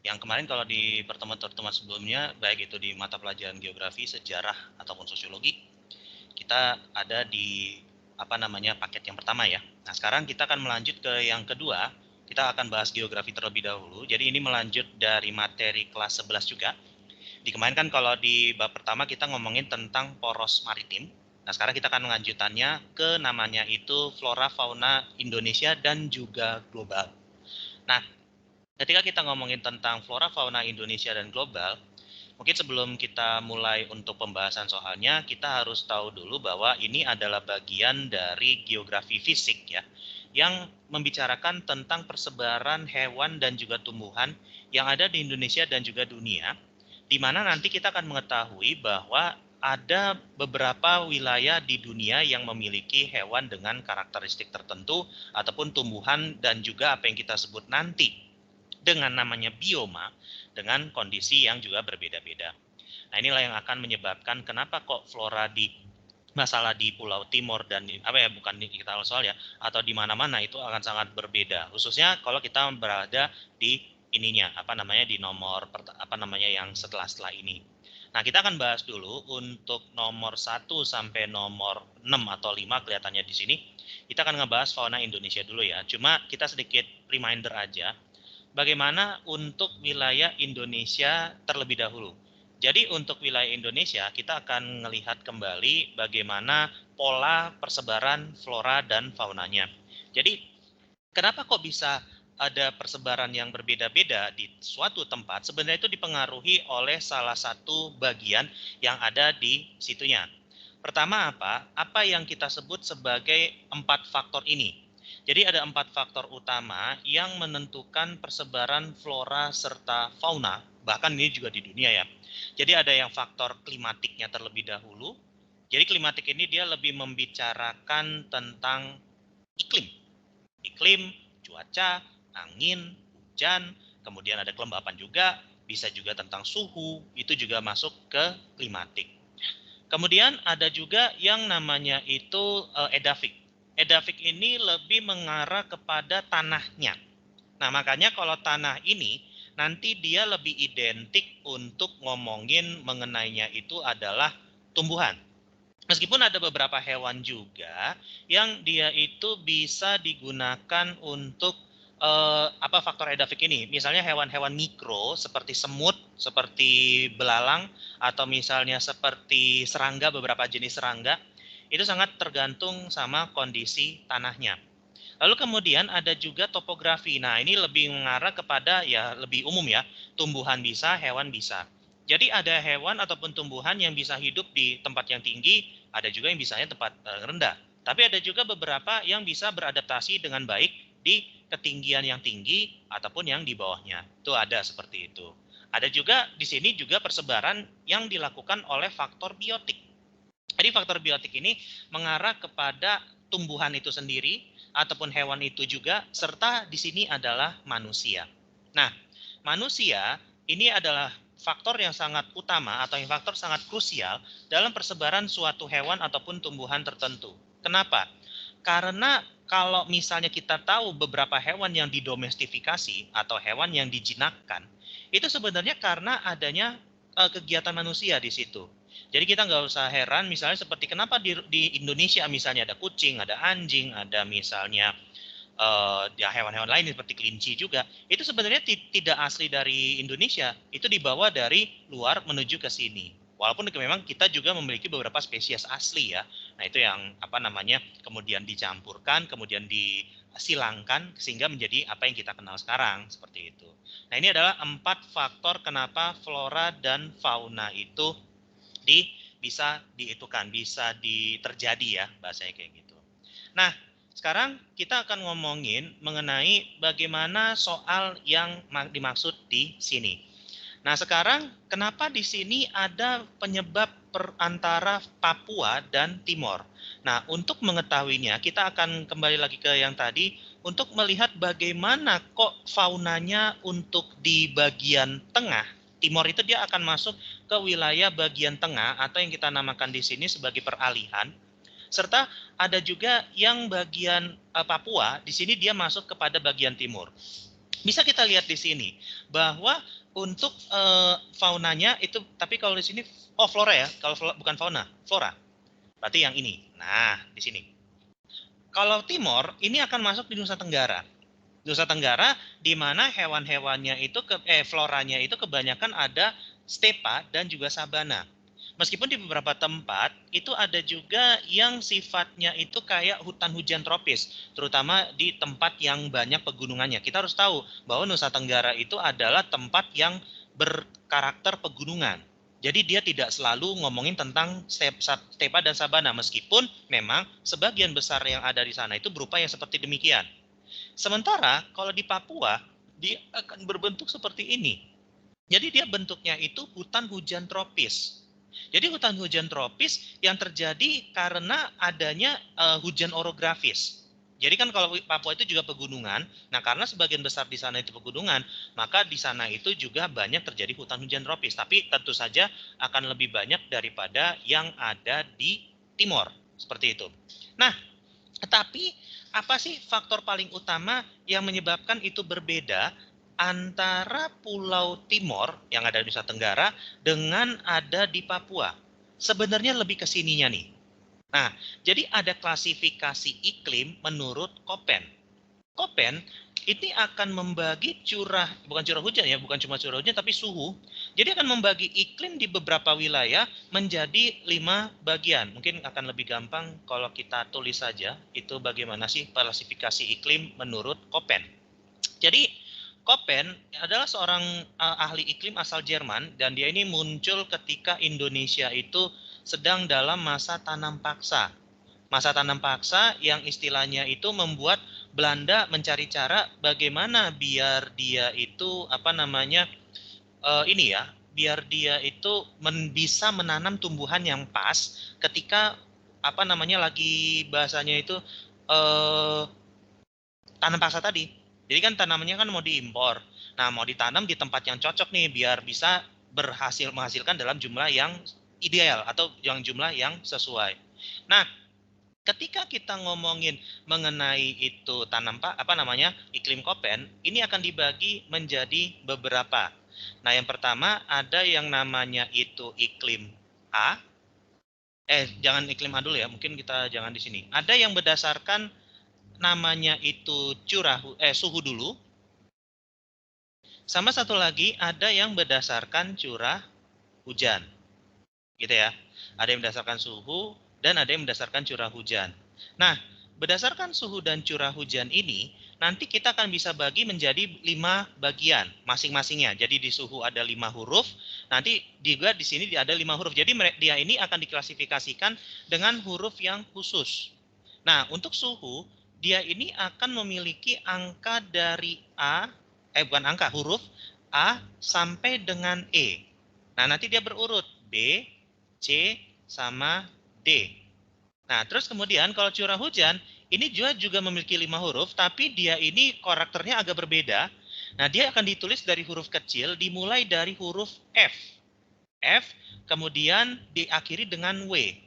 Yang kemarin kalau di pertemuan-pertemuan sebelumnya, baik itu di mata pelajaran geografi, sejarah, ataupun sosiologi, kita ada di paket yang pertama ya. Nah, sekarang kita akan melanjut ke yang kedua. Kita akan bahas geografi terlebih dahulu. Jadi ini melanjut dari materi kelas 11 juga. Di kemarin kan kalau di bab pertama kita ngomongin tentang poros maritim. Nah, sekarang kita akan melanjutannya ke namanya itu flora fauna Indonesia dan juga global. Nah, ketika kita ngomongin tentang flora fauna Indonesia dan global, mungkin sebelum kita mulai untuk pembahasan soalnya, kita harus tahu dulu bahwa ini adalah bagian dari geografi fisik ya, yang membicarakan tentang persebaran hewan dan juga tumbuhan yang ada di Indonesia dan juga dunia, di mana nanti kita akan mengetahui bahwa ada beberapa wilayah di dunia yang memiliki hewan dengan karakteristik tertentu ataupun tumbuhan dan juga apa yang kita sebut nanti dengan namanya bioma dengan kondisi yang juga berbeda-beda. Nah, inilah yang akan menyebabkan kenapa kok flora di masalah di Pulau Timur dan bukan di kita soal ya, atau di mana-mana itu akan sangat berbeda. Khususnya kalau kita berada di ininya di nomor yang setelah ini. Nah, kita akan bahas dulu untuk nomor 1 sampai nomor 6 atau 5 kelihatannya di sini. Kita akan ngebahas fauna Indonesia dulu ya. Cuma kita sedikit reminder aja bagaimana untuk wilayah Indonesia terlebih dahulu. Jadi untuk wilayah Indonesia kita akan melihat kembali bagaimana pola persebaran flora dan faunanya. Jadi kenapa kok bisa ada persebaran yang berbeda-beda di suatu tempat? Sebenarnya itu dipengaruhi oleh salah satu bagian yang ada di situnya. Pertama apa? Apa yang kita sebut sebagai 4 faktor ini. Jadi ada 4 faktor utama yang menentukan persebaran flora serta fauna, bahkan ini juga di dunia ya. Jadi ada yang faktor klimatiknya terlebih dahulu. Jadi klimatik ini dia lebih membicarakan tentang iklim. Iklim, cuaca, angin, hujan, kemudian ada kelembapan juga, bisa juga tentang suhu, itu juga masuk ke klimatik. Kemudian ada juga yang namanya itu edafik. Edafik ini lebih mengarah kepada tanahnya. Nah, makanya kalau tanah ini nanti dia lebih identik untuk ngomongin mengenainya itu adalah tumbuhan. Meskipun ada beberapa hewan juga yang dia itu bisa digunakan untuk faktor edafik ini. Misalnya hewan-hewan mikro seperti semut, seperti belalang, atau misalnya seperti serangga, beberapa jenis serangga, itu sangat tergantung sama kondisi tanahnya. Lalu kemudian ada juga topografi. Nah, ini lebih mengarah kepada ya lebih umum ya, tumbuhan bisa, hewan bisa. Jadi ada hewan ataupun tumbuhan yang bisa hidup di tempat yang tinggi, ada juga yang bisanya tempat rendah. Tapi ada juga beberapa yang bisa beradaptasi dengan baik di ketinggian yang tinggi ataupun yang di bawahnya. Itu ada seperti itu. Ada juga di sini juga persebaran yang dilakukan oleh faktor biotik. Jadi faktor biotik ini mengarah kepada tumbuhan itu sendiri ataupun hewan itu juga, serta di sini adalah manusia. Nah, manusia ini adalah faktor yang sangat utama atau yang faktor sangat krusial dalam persebaran suatu hewan ataupun tumbuhan tertentu. Kenapa? Karena kalau misalnya kita tahu beberapa hewan yang didomestifikasi atau hewan yang dijinakkan, itu sebenarnya karena adanya kegiatan manusia di situ. Jadi kita nggak usah heran misalnya seperti kenapa di Indonesia misalnya ada kucing, ada anjing, ada misalnya ya hewan-hewan lain seperti kelinci juga. Itu sebenarnya tidak asli dari Indonesia, itu dibawa dari luar menuju ke sini. Walaupun memang kita juga memiliki beberapa spesies asli ya. Nah, itu yang kemudian dicampurkan, kemudian disilangkan sehingga menjadi apa yang kita kenal sekarang seperti itu. Nah, ini adalah 4 faktor kenapa flora dan fauna itu bisa bisa terjadi ya bahasanya kayak gitu. Nah, sekarang kita akan ngomongin mengenai bagaimana soal yang dimaksud di sini. Nah, sekarang kenapa di sini ada penyebab antara Papua dan Timor? Nah, untuk mengetahuinya, kita akan kembali lagi ke yang tadi untuk melihat bagaimana kok faunanya untuk di bagian tengah. Timor itu dia akan masuk ke wilayah bagian tengah atau yang kita namakan di sini sebagai peralihan. Serta ada juga yang bagian Papua, di sini dia masuk kepada bagian timur. Bisa kita lihat di sini bahwa untuk faunanya itu, tapi kalau di sini flora ya, kalau bukan fauna, flora. Berarti yang ini. Nah, di sini. Kalau Timor ini akan masuk di Nusa Tenggara. Nusa Tenggara di mana hewan-hewannya itu floranya itu kebanyakan ada stepa dan juga sabana. Meskipun di beberapa tempat itu ada juga yang sifatnya itu kayak hutan hujan tropis, terutama di tempat yang banyak pegunungannya. Kita harus tahu bahwa Nusa Tenggara itu adalah tempat yang berkarakter pegunungan. Jadi dia tidak selalu ngomongin tentang stepa dan sabana, meskipun memang sebagian besar yang ada di sana itu berupa yang seperti demikian. Sementara kalau di Papua, dia akan berbentuk seperti ini. Jadi dia bentuknya itu hutan hujan tropis. Jadi hutan hujan tropis yang terjadi karena adanya hujan orografis. Jadi kan kalau Papua itu juga pegunungan, nah karena sebagian besar di sana itu pegunungan, maka di sana itu juga banyak terjadi hutan hujan tropis. Tapi tentu saja akan lebih banyak daripada yang ada di Timor, seperti itu. Nah, tetapi apa sih faktor paling utama yang menyebabkan itu berbeda antara Pulau Timor yang ada di Nusa Tenggara dengan ada di Papua? Sebenarnya lebih ke sininya nih. Nah, jadi ada klasifikasi iklim menurut Köppen. Köppen ini akan membagi bukan curah hujan ya, bukan cuma curah hujan tapi suhu. Jadi akan membagi iklim di beberapa wilayah menjadi 5 bagian. Mungkin akan lebih gampang kalau kita tulis saja itu bagaimana sih klasifikasi iklim menurut Köppen. Jadi Köppen adalah seorang ahli iklim asal Jerman dan dia ini muncul ketika Indonesia itu sedang dalam masa tanam paksa. Masa tanam paksa yang istilahnya itu membuat Belanda mencari cara bagaimana biar dia itu biar dia itu bisa menanam tumbuhan yang pas ketika lagi bahasanya itu eh, tanam paksa tadi. Jadi kan tanamannya kan mau diimpor. Nah, mau ditanam di tempat yang cocok nih biar bisa menghasilkan dalam jumlah yang ideal atau yang jumlah yang sesuai. Nah, ketika kita ngomongin mengenai itu iklim Köppen, ini akan dibagi menjadi beberapa. Nah, yang pertama ada yang namanya itu iklim A. Jangan iklim A dulu ya, mungkin kita jangan di sini. Ada yang berdasarkan namanya itu suhu dulu. Sama satu lagi ada yang berdasarkan curah hujan. Gitu ya. Ada yang berdasarkan suhu dan ada yang berdasarkan curah hujan. Nah, berdasarkan suhu dan curah hujan ini, nanti kita akan bisa bagi menjadi 5 bagian masing-masingnya. Jadi di suhu ada 5 huruf, nanti juga di sini ada 5 huruf. Jadi dia ini akan diklasifikasikan dengan huruf yang khusus. Nah, untuk suhu, dia ini akan memiliki angka dari huruf A sampai dengan E. Nah, nanti dia berurut B, C, sama D. Nah, terus kemudian kalau curah hujan, ini juga memiliki 5 huruf, tapi dia ini karakternya agak berbeda. Nah, dia akan ditulis dari huruf kecil, dimulai dari huruf F. F, kemudian diakhiri dengan W.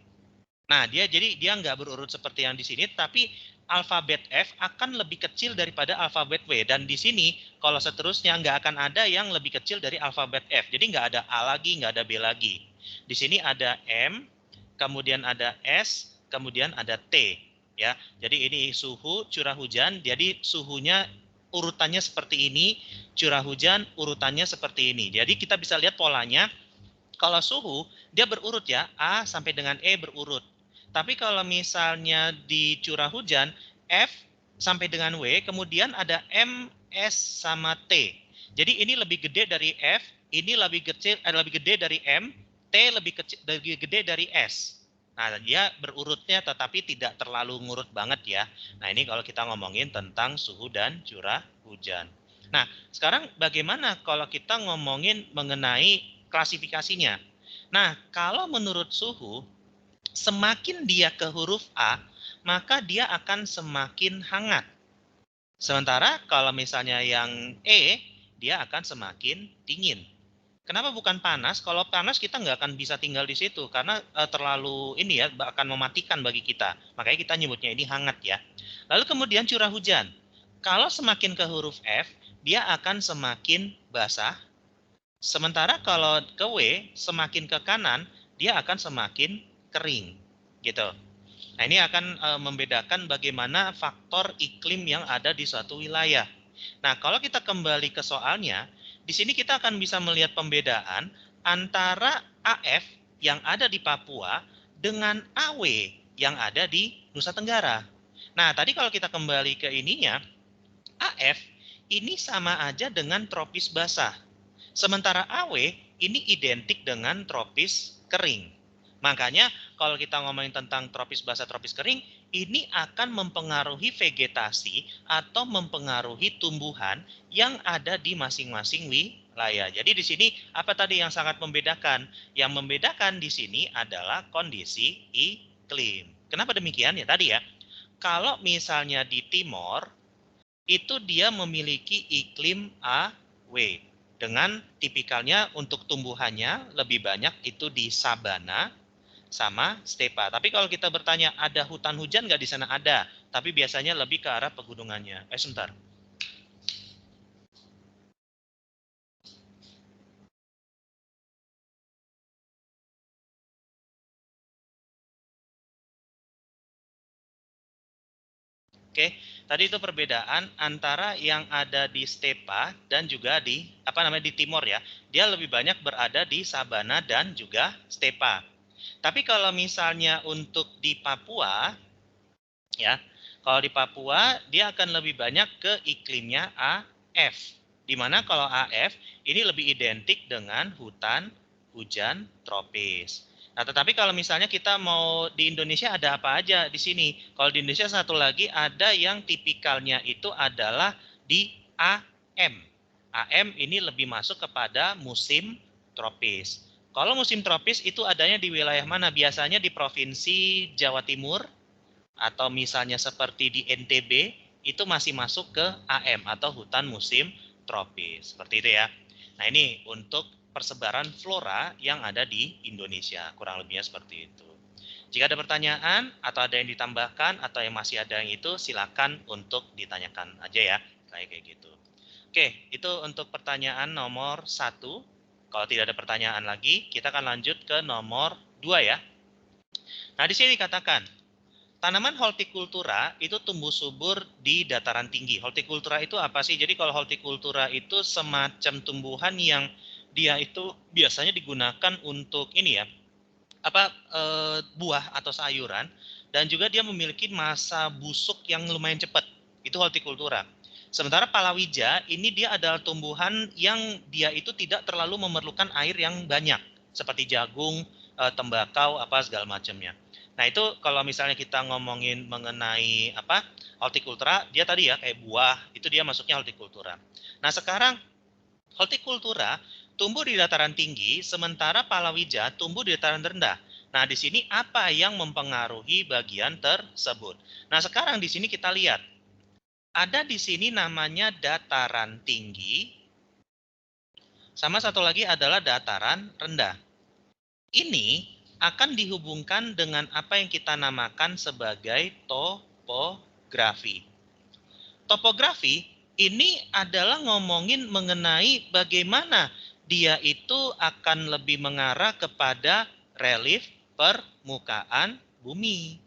Nah, jadi dia nggak berurut seperti yang di sini, tapi alfabet F akan lebih kecil daripada alfabet W. Dan di sini, kalau seterusnya nggak akan ada yang lebih kecil dari alfabet F. Jadi nggak ada A lagi, nggak ada B lagi. Di sini ada M, kemudian ada S, kemudian ada T. Ya, jadi ini suhu, curah hujan. Jadi suhunya urutannya seperti ini, curah hujan urutannya seperti ini. Jadi kita bisa lihat polanya. Kalau suhu, dia berurut ya, A sampai dengan E berurut. Tapi kalau misalnya di curah hujan, F sampai dengan W, kemudian ada M, S, sama T. Jadi ini lebih gede dari F, ini lebih gede dari M, T lebih gede dari S. Nah, dia berurutnya tetapi tidak terlalu ngurut banget ya. Nah, ini kalau kita ngomongin tentang suhu dan curah hujan. Nah, sekarang bagaimana kalau kita ngomongin mengenai klasifikasinya? Nah, kalau menurut suhu, semakin dia ke huruf A, maka dia akan semakin hangat. Sementara kalau misalnya yang E, dia akan semakin dingin. Kenapa bukan panas? Kalau panas kita nggak akan bisa tinggal di situ karena terlalu ini ya akan mematikan bagi kita. Makanya kita nyebutnya ini hangat ya. Lalu kemudian curah hujan. Kalau semakin ke huruf F, dia akan semakin basah. Sementara kalau ke W, semakin ke kanan, dia akan semakin kering. Gitu. Nah, ini akan membedakan bagaimana faktor iklim yang ada di suatu wilayah. Nah, kalau kita kembali ke soalnya, di sini kita akan bisa melihat pembedaan antara AF yang ada di Papua dengan AW yang ada di Nusa Tenggara. Nah, tadi kalau kita kembali ke ininya, AF ini sama aja dengan tropis basah. Sementara AW ini identik dengan tropis kering. Makanya kalau kita ngomongin tentang tropis basah, tropis kering, ini akan mempengaruhi vegetasi atau mempengaruhi tumbuhan yang ada di masing-masing wilayah. Jadi di sini apa tadi yang sangat membedakan? Yang membedakan di sini adalah kondisi iklim. Kenapa demikian? Ya tadi ya, kalau misalnya di Timor, itu dia memiliki iklim AW. Dengan tipikalnya untuk tumbuhannya lebih banyak itu di sabana sama stepa. Tapi kalau kita bertanya ada hutan hujan nggak di sana? Ada, tapi biasanya lebih ke arah pegunungannya. Sebentar. Oke, tadi itu perbedaan antara yang ada di stepa dan juga di di Timor ya. Dia lebih banyak berada di sabana dan juga stepa. Tapi kalau misalnya untuk di Papua ya, kalau di Papua dia akan lebih banyak ke iklimnya AF. Di mana kalau AF ini lebih identik dengan hutan hujan tropis. Nah, tetapi kalau misalnya kita mau di Indonesia ada apa aja di sini? Kalau di Indonesia satu lagi ada yang tipikalnya itu adalah di AM. AM ini lebih masuk kepada musim tropis. Kalau musim tropis itu adanya di wilayah mana? Biasanya di Provinsi Jawa Timur, atau misalnya seperti di NTB itu masih masuk ke AM atau hutan musim tropis. Seperti itu ya. Nah, ini untuk persebaran flora yang ada di Indonesia. Kurang lebihnya seperti itu. Jika ada pertanyaan atau ada yang ditambahkan atau yang masih ada yang itu, silakan untuk ditanyakan aja ya. Kayak gitu. Oke, itu untuk pertanyaan nomor 1. Kalau tidak ada pertanyaan lagi, kita akan lanjut ke nomor 2 ya. Nah, di sini dikatakan, tanaman hortikultura itu tumbuh subur di dataran tinggi. Hortikultura itu apa sih? Jadi kalau hortikultura itu semacam tumbuhan yang dia itu biasanya digunakan untuk ini ya, buah atau sayuran, dan juga dia memiliki masa busuk yang lumayan cepat. Itu hortikultura. Sementara palawija ini dia adalah tumbuhan yang dia itu tidak terlalu memerlukan air yang banyak, seperti jagung, tembakau, apa segala macamnya. Nah, itu kalau misalnya kita ngomongin mengenai hortikultura, dia tadi ya kayak buah, itu dia masuknya hortikultura. Nah, sekarang hortikultura tumbuh di dataran tinggi, sementara palawija tumbuh di dataran rendah. Nah, di sini apa yang mempengaruhi bagian tersebut? Nah, sekarang di sini kita lihat. Ada di sini namanya dataran tinggi, sama satu lagi adalah dataran rendah. Ini akan dihubungkan dengan apa yang kita namakan sebagai topografi. Topografi ini adalah ngomongin mengenai bagaimana dia itu akan lebih mengarah kepada relief permukaan bumi.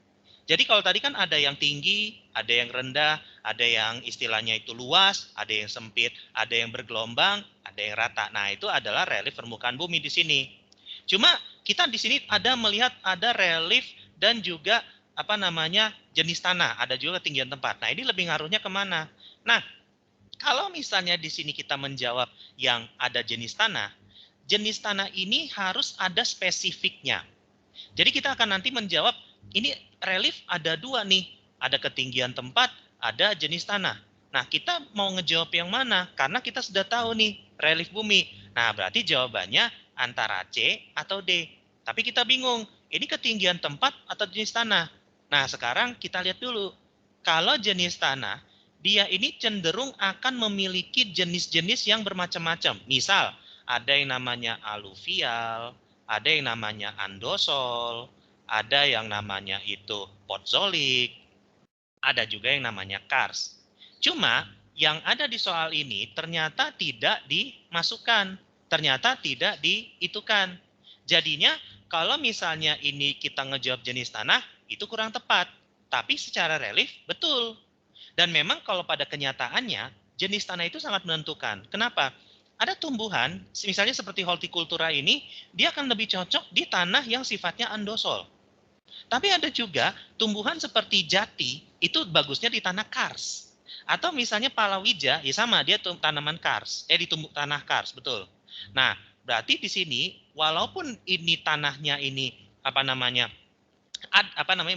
Jadi kalau tadi kan ada yang tinggi, ada yang rendah, ada yang istilahnya itu luas, ada yang sempit, ada yang bergelombang, ada yang rata. Nah, itu adalah relief permukaan bumi di sini. Cuma kita di sini ada melihat ada relief dan juga jenis tanah, ada juga ketinggian tempat. Nah, ini lebih ngaruhnya kemana? Nah, kalau misalnya di sini kita menjawab yang ada jenis tanah ini harus ada spesifiknya. Jadi kita akan nanti menjawab ini relief ada dua nih, ada ketinggian tempat, ada jenis tanah. Nah, kita mau ngejawab yang mana? Karena kita sudah tahu nih relief bumi. Nah, berarti jawabannya antara C atau D. Tapi kita bingung, ini ketinggian tempat atau jenis tanah? Nah, sekarang kita lihat dulu. Kalau jenis tanah, dia ini cenderung akan memiliki jenis-jenis yang bermacam-macam. Misal, ada yang namanya aluvial, ada yang namanya andosol, ada yang namanya itu potzolik, ada juga yang namanya kars. Cuma yang ada di soal ini ternyata tidak dimasukkan, ternyata tidak diitukan. Jadinya kalau misalnya ini kita ngejawab jenis tanah, itu kurang tepat. Tapi secara relief, betul. Dan memang kalau pada kenyataannya, jenis tanah itu sangat menentukan. Kenapa? Ada tumbuhan, misalnya seperti hortikultura ini, dia akan lebih cocok di tanah yang sifatnya andosol. Tapi ada juga tumbuhan seperti jati, itu bagusnya di tanah kars. Atau misalnya palawija, ya sama, dia tanaman kars, di tanah kars, betul. Nah, berarti di sini, walaupun ini tanahnya ini,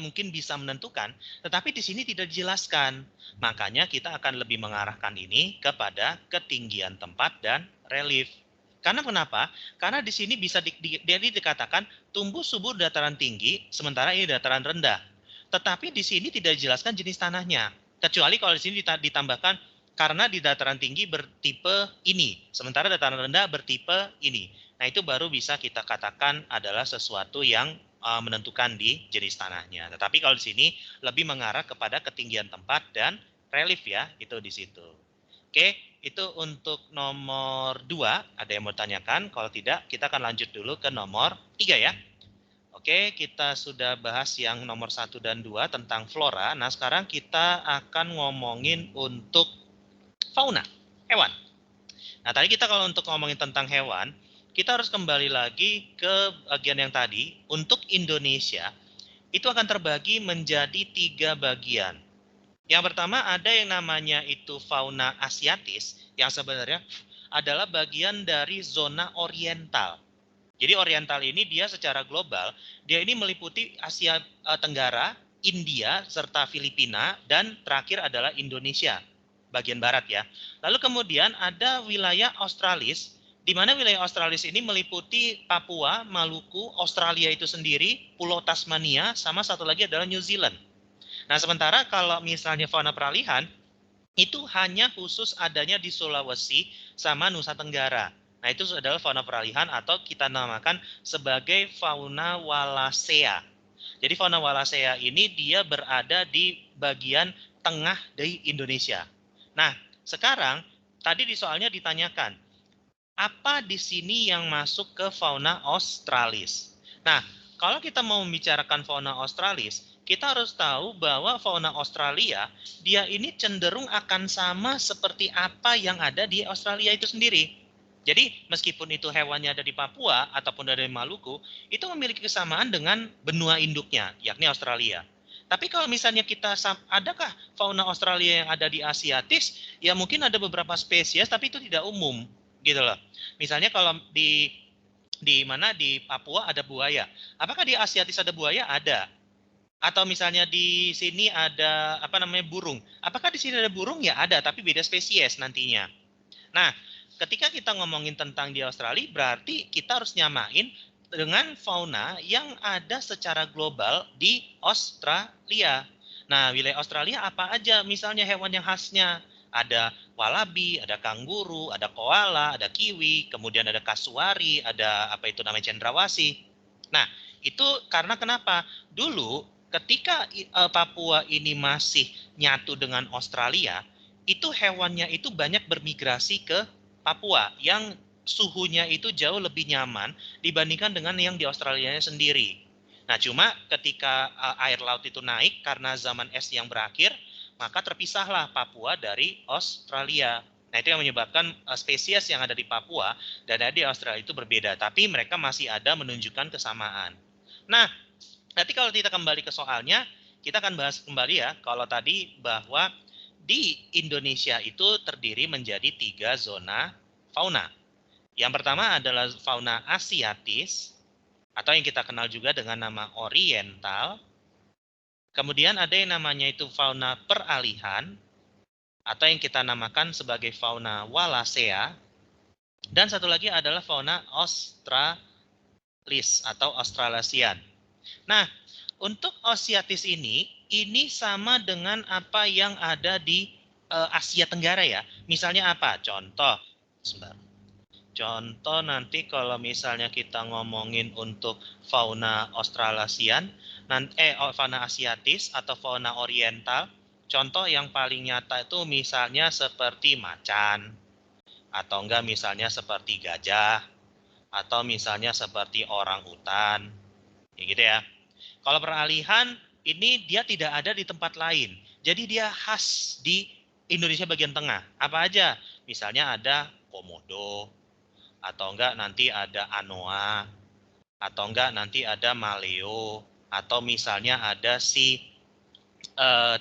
mungkin bisa menentukan, tetapi di sini tidak dijelaskan. Makanya kita akan lebih mengarahkan ini kepada ketinggian tempat dan relief. Karena kenapa? Karena di sini bisa dikatakan tumbuh subur dataran tinggi, sementara ini dataran rendah. Tetapi di sini tidak dijelaskan jenis tanahnya. Kecuali kalau di sini ditambahkan karena di dataran tinggi bertipe ini, sementara dataran rendah bertipe ini. Nah, itu baru bisa kita katakan adalah sesuatu yang menentukan di jenis tanahnya. Tetapi kalau di sini lebih mengarah kepada ketinggian tempat dan relief ya, itu di situ. Oke, itu untuk nomor 2. Ada yang mau tanyakan? Kalau tidak, kita akan lanjut dulu ke nomor 3 ya. Oke, kita sudah bahas yang nomor 1 dan 2 tentang flora. Nah, sekarang kita akan ngomongin untuk fauna, hewan. Nah, tadi kita kalau untuk ngomongin tentang hewan, kita harus kembali lagi ke bagian yang tadi. Untuk Indonesia, itu akan terbagi menjadi 3 bagian. Yang pertama ada yang namanya itu fauna asiatis, yang sebenarnya adalah bagian dari zona oriental. Jadi oriental ini dia secara global, dia ini meliputi Asia Tenggara, India, serta Filipina, dan terakhir adalah Indonesia, bagian barat ya. Lalu kemudian ada wilayah Australis, di mana wilayah Australis ini meliputi Papua, Maluku, Australia itu sendiri, Pulau Tasmania, sama satu lagi adalah New Zealand. Nah, sementara kalau misalnya fauna peralihan, itu hanya khusus adanya di Sulawesi sama Nusa Tenggara. Nah, itu adalah fauna peralihan atau kita namakan sebagai fauna wallacea. Jadi fauna wallacea ini dia berada di bagian tengah dari Indonesia. Nah, sekarang tadi di soalnya ditanyakan, apa di sini yang masuk ke fauna australis? Nah, kalau kita mau membicarakan fauna australis, kita harus tahu bahwa fauna Australia, dia ini cenderung akan sama seperti apa yang ada di Australia itu sendiri. Jadi, meskipun itu hewannya ada di Papua ataupun ada di Maluku, itu memiliki kesamaan dengan benua induknya, yakni Australia. Tapi kalau misalnya adakah fauna Australia yang ada di Asiatis? Ya mungkin ada beberapa spesies, tapi itu tidak umum, gitu loh. Misalnya kalau di Papua ada buaya. Apakah di Asiatis ada buaya? Ada. Atau misalnya di sini ada burung. Apakah di sini ada burung? Ya ada, tapi beda spesies nantinya. Nah, ketika kita ngomongin tentang di Australia, berarti kita harus nyamain dengan fauna yang ada secara global di Australia. Nah, wilayah Australia apa aja misalnya hewan yang khasnya? Ada wallaby, ada kanguru, ada koala, ada kiwi, kemudian ada kasuari, ada cendrawasih. Nah, itu karena kenapa? Dulu ketika Papua ini masih nyatu dengan Australia, itu hewannya itu banyak bermigrasi ke Papua yang suhunya itu jauh lebih nyaman dibandingkan dengan yang di Australia sendiri. Nah, cuma ketika air laut itu naik karena zaman es yang berakhir, maka terpisahlah Papua dari Australia. Nah, itu yang menyebabkan spesies yang ada di Papua dan ada di Australia itu berbeda, tapi mereka masih ada menunjukkan kesamaan. Nah, nanti kalau kita kembali ke soalnya, kita akan bahas kembali ya, kalau tadi bahwa di Indonesia itu terdiri menjadi 3 zona fauna. Yang pertama adalah fauna asiatis, atau yang kita kenal juga dengan nama oriental. Kemudian ada yang namanya itu fauna peralihan, atau yang kita namakan sebagai fauna wallacea. Dan satu lagi adalah fauna australis atau australasian. Nah, untuk asiatis ini sama dengan apa yang ada di Asia Tenggara ya. Misalnya apa? Contoh, sebentar. Contoh nanti kalau misalnya kita ngomongin untuk fauna australasian, fauna asiatis atau fauna oriental, contoh yang paling nyata itu misalnya seperti macan, atau enggak misalnya seperti gajah, atau misalnya seperti orang utan, ya gitu ya. Kalau peralihan ini dia tidak ada di tempat lain. Jadi dia khas di Indonesia bagian tengah. Apa aja? Misalnya ada komodo, atau enggak nanti ada anoa, atau enggak nanti ada maleo, atau misalnya ada si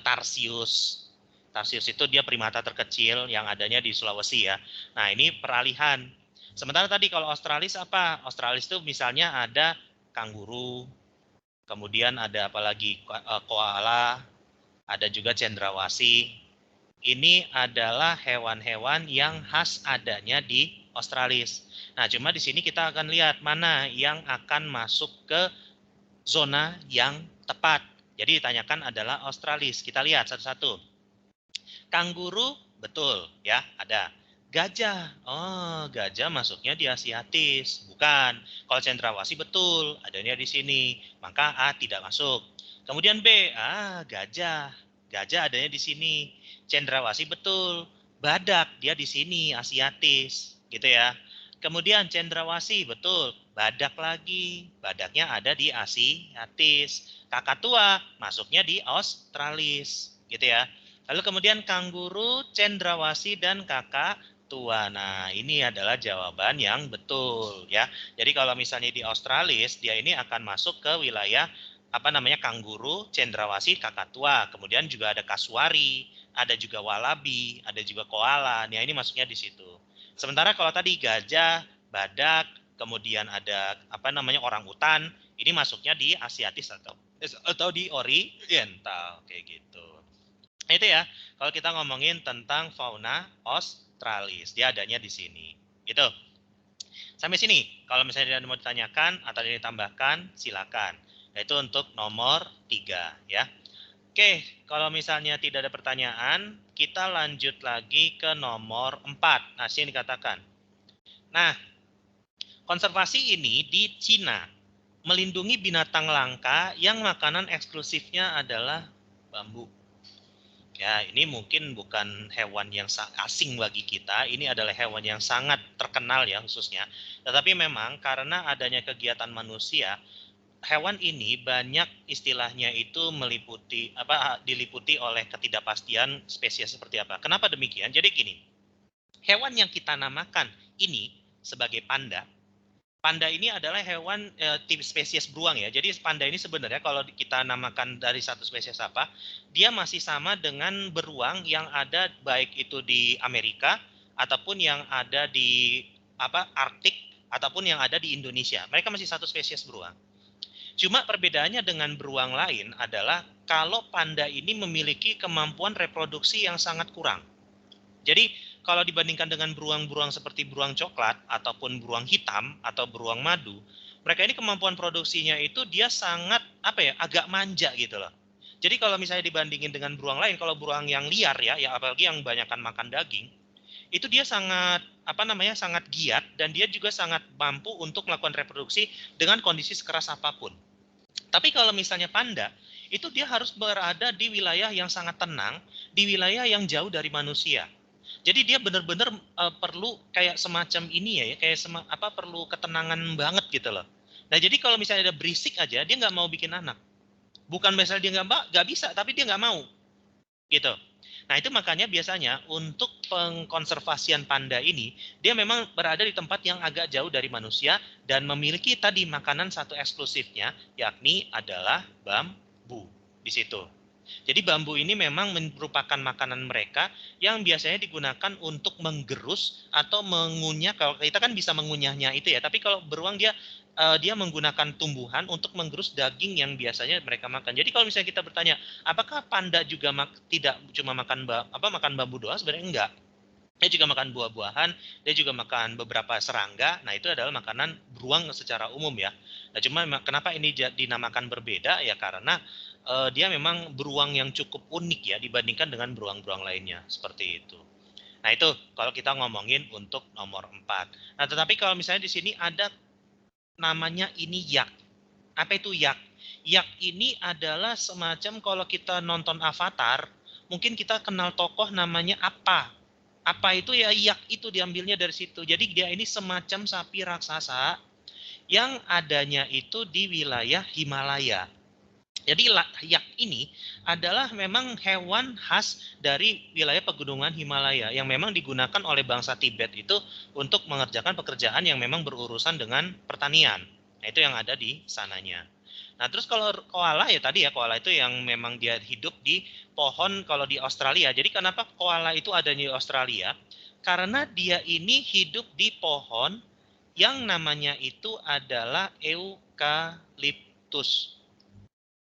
tarsius. Tarsius itu dia primata terkecil yang adanya di Sulawesi ya. Nah ini peralihan. Sementara tadi kalau Australis apa? Australis itu misalnya ada kanguru, kemudian ada apalagi koala, ada juga cendrawasih. Ini adalah hewan-hewan yang khas adanya di Australis. Nah, cuma di sini kita akan lihat mana yang akan masuk ke zona yang tepat. Jadi ditanyakan adalah Australis. Kita lihat satu-satu. Kanguru, betul ya, ada. Gajah, oh gajah masuknya di Asiatis, bukan. Kalau cendrawasih betul, adanya di sini, maka A tidak masuk. Kemudian B, gajah, gajah adanya di sini. Cendrawasih betul, badak dia di sini, Asiatis, gitu ya. Kemudian cendrawasih betul, badak lagi, badaknya ada di Asiatis. Kakatua masuknya di Australis, gitu ya. Lalu kemudian kanguru, cendrawasih, dan kakatua. Nah, ini adalah jawaban yang betul ya. Jadi kalau misalnya di Australis, dia ini akan masuk ke wilayah apa namanya kanguru, cendrawasih, kakatua. Kemudian juga ada kasuari, ada juga walabi, ada juga koala. Nah, ini masuknya di situ. Sementara kalau tadi gajah, badak, kemudian ada apa namanya orang utan, ini masuknya di Asiatis atau di Oriental kayak gitu. Nah, itu ya, kalau kita ngomongin tentang fauna Australis, dia adanya di sini. Gitu. Sampai sini, kalau misalnya mau ditanyakan atau ditambahkan, silakan. Yaitu untuk nomor 3 ya. Oke, kalau misalnya tidak ada pertanyaan, kita lanjut lagi ke nomor 4. Nah, sini dikatakan. Nah, konservasi ini di Cina melindungi binatang langka yang makanan eksklusifnya adalah bambu. Ya, ini mungkin bukan hewan yang asing bagi kita, ini adalah hewan yang sangat terkenal ya khususnya. Tetapi memang karena adanya kegiatan manusia, hewan ini banyak istilahnya itu diliputi oleh ketidakpastian spesies seperti apa. Kenapa demikian? Jadi gini, hewan yang kita namakan ini sebagai panda. Panda ini adalah hewan tip spesies beruang ya. Jadi panda ini sebenarnya kalau kita namakan dari satu spesies apa, dia masih sama dengan beruang yang ada baik itu di Amerika ataupun yang ada di Arktik ataupun yang ada di Indonesia. Mereka masih satu spesies beruang. Cuma perbedaannya dengan beruang lain adalah kalau panda ini memiliki kemampuan reproduksi yang sangat kurang. Jadi kalau dibandingkan dengan beruang-beruang seperti beruang coklat ataupun beruang hitam atau beruang madu, mereka ini kemampuan produksinya itu dia sangat agak manja gitu loh. Jadi kalau misalnya dibandingin dengan beruang lain, kalau beruang yang liar ya apalagi yang banyakkan makan daging, itu dia sangat giat dan dia juga sangat mampu untuk melakukan reproduksi dengan kondisi sekeras apapun. Tapi kalau misalnya panda, itu dia harus berada di wilayah yang sangat tenang, di wilayah yang jauh dari manusia. Jadi dia benar-benar perlu kayak semacam ini ya, kayak perlu ketenangan banget gitu loh. Nah jadi kalau misalnya ada berisik aja, dia nggak mau bikin anak. Bukan misalnya dia nggak bisa, tapi dia nggak mau gitu. Nah itu makanya biasanya untuk pengkonservasian panda ini, dia memang berada di tempat yang agak jauh dari manusia dan memiliki tadi makanan satu eksklusifnya, yakni adalah bambu di situ. Jadi bambu ini memang merupakan makanan mereka yang biasanya digunakan untuk menggerus atau mengunyah. Kalau kita kan bisa mengunyahnya itu ya, tapi kalau beruang dia menggunakan tumbuhan untuk menggerus daging yang biasanya mereka makan. Jadi kalau misalnya kita bertanya, apakah panda juga tidak cuma makan bambu doang? Sebenarnya enggak. Dia juga makan buah-buahan, dia juga makan beberapa serangga. Nah, itu adalah makanan beruang secara umum ya. Nah, cuma kenapa ini dinamakan berbeda ya karena dia memang beruang yang cukup unik ya dibandingkan dengan beruang-beruang lainnya seperti itu. Nah, itu kalau kita ngomongin untuk nomor 4. Nah, tetapi kalau misalnya di sini ada namanya ini yak. Apa itu yak? Yak ini adalah semacam kalau kita nonton Avatar, mungkin kita kenal tokoh namanya Apa. Apa itu ya Yak itu diambilnya dari situ. Jadi dia ini semacam sapi raksasa yang adanya itu di wilayah Himalaya. Jadi yak ini adalah memang hewan khas dari wilayah pegunungan Himalaya yang memang digunakan oleh bangsa Tibet itu untuk mengerjakan pekerjaan yang memang berurusan dengan pertanian. Nah, itu yang ada di sananya. Nah, terus kalau koala ya tadi ya, koala itu yang memang dia hidup di pohon kalau di Australia. Jadi kenapa koala itu adanya di Australia? Karena dia ini hidup di pohon yang namanya itu adalah eukaliptus.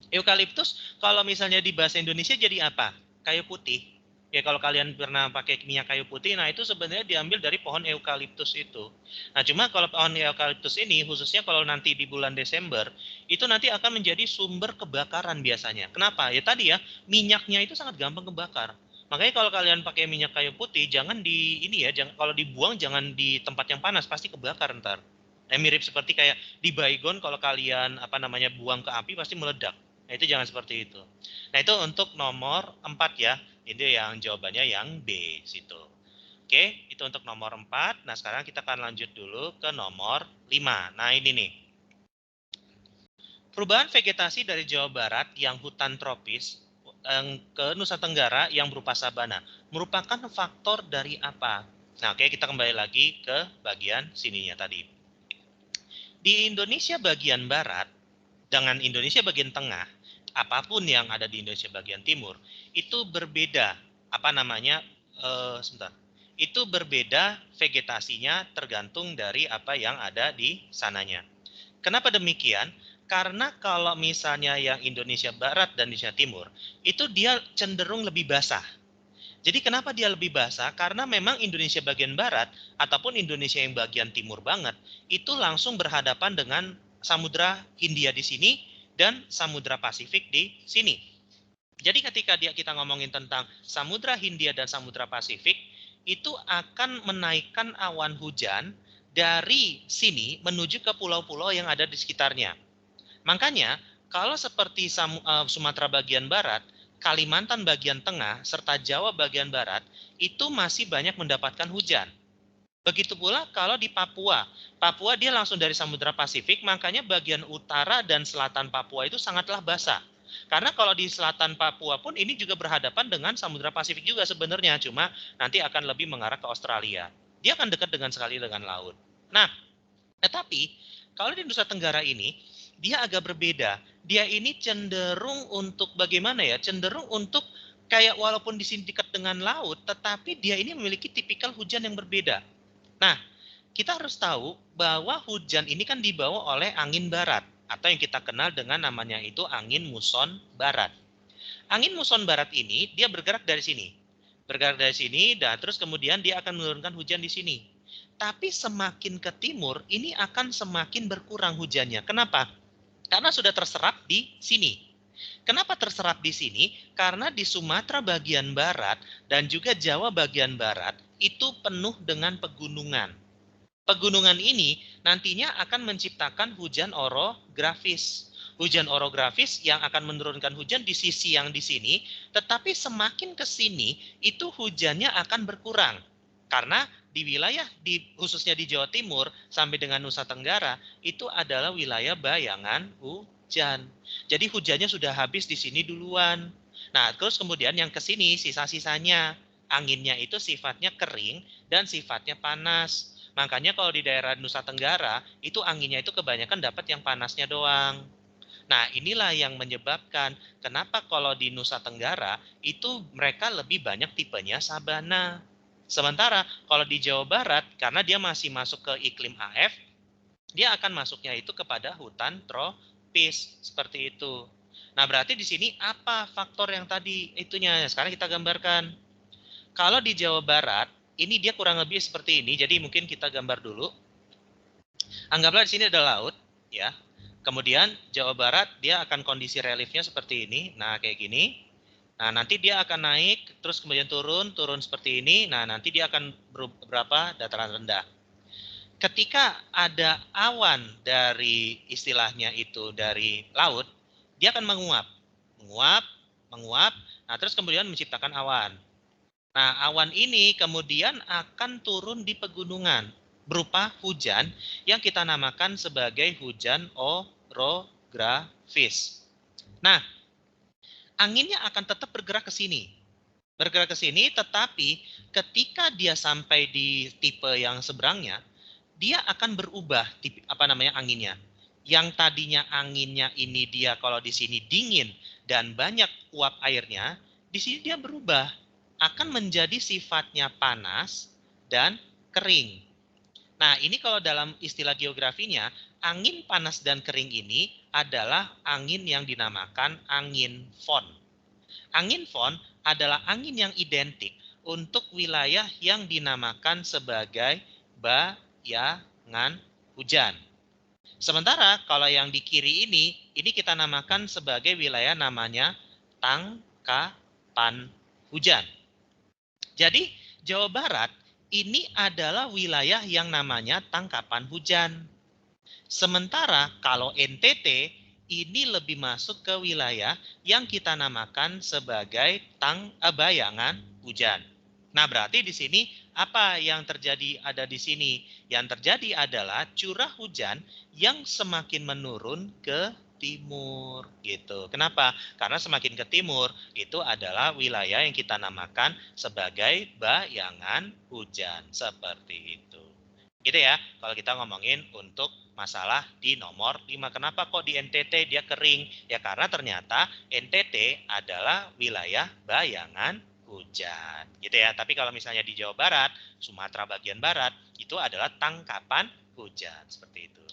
Eukaliptus kalau misalnya di bahasa Indonesia jadi apa? Kayu putih. Ya kalau kalian pernah pakai minyak kayu putih, nah itu sebenarnya diambil dari pohon eukaliptus itu. Nah cuma kalau pohon eukaliptus ini, khususnya kalau nanti di bulan Desember, itu nanti akan menjadi sumber kebakaran biasanya. Kenapa? Ya tadi ya, minyaknya itu sangat gampang kebakar. Makanya kalau kalian pakai minyak kayu putih, jangan di ini ya, jangan kalau dibuang jangan di tempat yang panas, pasti kebakar ntar. Mirip seperti kayak di baygon kalau kalian buang ke api pasti meledak. Nah, itu jangan seperti itu. Nah, itu untuk nomor 4 ya. Ini yang jawabannya yang B situ. Oke, itu untuk nomor 4. Nah, sekarang kita akan lanjut dulu ke nomor 5. Nah, ini nih. Perubahan vegetasi dari Jawa Barat yang hutan tropis ke Nusa Tenggara yang berupa sabana merupakan faktor dari apa? Nah, oke, kita kembali lagi ke bagian sininya tadi. Di Indonesia bagian barat dengan Indonesia bagian tengah, apapun yang ada di Indonesia bagian timur, itu berbeda, sebentar. Itu berbeda vegetasinya tergantung dari apa yang ada di sananya. Kenapa demikian? Karena kalau misalnya yang Indonesia Barat dan Indonesia Timur, itu dia cenderung lebih basah. Jadi kenapa dia lebih basah? Karena memang Indonesia bagian barat ataupun Indonesia yang bagian timur banget itu langsung berhadapan dengan Samudra Hindia di sini dan Samudra Pasifik di sini. Jadi ketika kita ngomongin tentang Samudra Hindia dan Samudra Pasifik, itu akan menaikkan awan hujan dari sini menuju ke pulau-pulau yang ada di sekitarnya. Makanya kalau seperti Sumatera bagian barat, Kalimantan bagian tengah, serta Jawa bagian barat, itu masih banyak mendapatkan hujan. Begitu pula kalau di Papua. Papua dia langsung dari Samudra Pasifik, makanya bagian utara dan selatan Papua itu sangatlah basah. Karena kalau di selatan Papua pun ini juga berhadapan dengan Samudra Pasifik juga sebenarnya, cuma nanti akan lebih mengarah ke Australia. Dia akan dekat sekali dengan laut. Nah, tetapi kalau di Nusa Tenggara ini, dia agak berbeda. Dia ini cenderung untuk bagaimana ya? Cenderung untuk kayak walaupun di sini dekat dengan laut, tetapi dia ini memiliki tipikal hujan yang berbeda. Nah, kita harus tahu bahwa hujan ini kan dibawa oleh angin barat atau yang kita kenal dengan namanya itu angin muson barat. Angin muson barat ini dia bergerak dari sini. Bergerak dari sini dan terus kemudian dia akan menurunkan hujan di sini. Tapi semakin ke timur ini akan semakin berkurang hujannya. Kenapa? Karena sudah terserap di sini. Kenapa terserap di sini? Karena di Sumatera bagian barat dan juga Jawa bagian barat itu penuh dengan pegunungan. Pegunungan ini nantinya akan menciptakan hujan orografis. Hujan orografis yang akan menurunkan hujan di sisi yang di sini, tetapi semakin ke sini itu hujannya akan berkurang. Karena di wilayah khususnya di Jawa Timur sampai dengan Nusa Tenggara itu adalah wilayah bayangan hujan. Jadi hujannya sudah habis di sini duluan. Nah, terus kemudian yang ke sini sisa-sisanya anginnya itu sifatnya kering dan sifatnya panas. Makanya kalau di daerah Nusa Tenggara itu anginnya itu kebanyakan dapat yang panasnya doang. Nah, inilah yang menyebabkan kenapa kalau di Nusa Tenggara itu mereka lebih banyak tipenya sabana. Sementara kalau di Jawa Barat karena dia masih masuk ke iklim AF, dia akan masuknya itu kepada hutan tropis seperti itu. Nah, berarti di sini apa faktor yang tadi itunya? Sekarang kita gambarkan. Kalau di Jawa Barat, ini dia kurang lebih seperti ini. Jadi mungkin kita gambar dulu. Anggaplah di sini ada laut, ya. Kemudian Jawa Barat dia akan kondisi reliefnya seperti ini. Nah, kayak gini. Nah, nanti dia akan naik, terus kemudian turun seperti ini. Nah, nanti dia akan berapa dataran rendah. Ketika ada awan dari istilahnya itu dari laut, dia akan menguap, menguap, menguap. Nah, terus kemudian menciptakan awan. Nah, awan ini kemudian akan turun di pegunungan berupa hujan yang kita namakan sebagai hujan orografis. Nah, anginnya akan tetap bergerak ke sini. Bergerak ke sini, tetapi ketika dia sampai di tipe yang seberangnya, dia akan berubah anginnya. Yang tadinya anginnya ini dia kalau di sini dingin dan banyak uap airnya, di sini dia berubah akan menjadi sifatnya panas dan kering. Nah, ini kalau dalam istilah geografinya, angin panas dan kering ini adalah angin yang dinamakan angin fon. Angin fon adalah angin yang identik untuk wilayah yang dinamakan sebagai bayangan hujan. Sementara kalau yang di kiri ini kita namakan sebagai wilayah namanya tangkapan hujan. Jadi Jawa Barat ini adalah wilayah yang namanya tangkapan hujan. Sementara kalau NTT ini lebih masuk ke wilayah yang kita namakan sebagai bayangan hujan. Nah, berarti di sini apa yang terjadi ada di sini? Yang terjadi adalah curah hujan yang semakin menurun ke timur gitu. Kenapa? Karena semakin ke timur itu adalah wilayah yang kita namakan sebagai bayangan hujan seperti itu. Gitu ya, kalau kita ngomongin untuk masalah di nomor 5. Kenapa kok di NTT dia kering? Ya karena ternyata NTT adalah wilayah bayangan hujan. Gitu ya. Tapi kalau misalnya di Jawa Barat, Sumatera bagian barat, itu adalah tangkapan hujan. Seperti itu.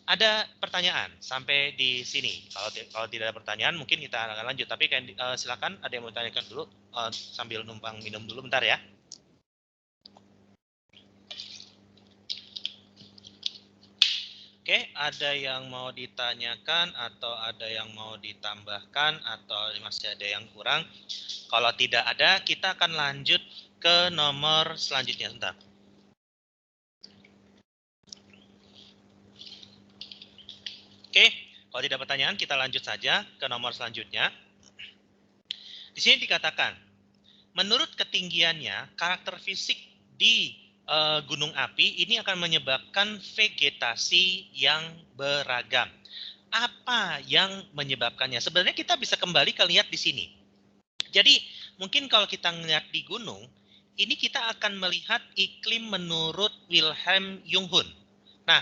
Ada pertanyaan sampai di sini. Kalau tidak ada pertanyaan, mungkin kita akan lanjut. Tapi silakan ada yang mau tanyakan dulu sambil numpang minum dulu bentar ya. Oke, ada yang mau ditanyakan atau ada yang mau ditambahkan atau masih ada yang kurang? Kalau tidak ada, kita akan lanjut ke nomor selanjutnya. Sebentar. Oke, kalau tidak pertanyaan, kita lanjut saja ke nomor selanjutnya. Di sini dikatakan, menurut ketinggiannya, karakter fisik di gunung api ini akan menyebabkan vegetasi yang beragam. Apa yang menyebabkannya? Sebenarnya kita bisa kembali ke lihat di sini. Jadi mungkin kalau kita melihat di gunung, ini kita akan melihat iklim menurut Wilhelm Junghun. Nah,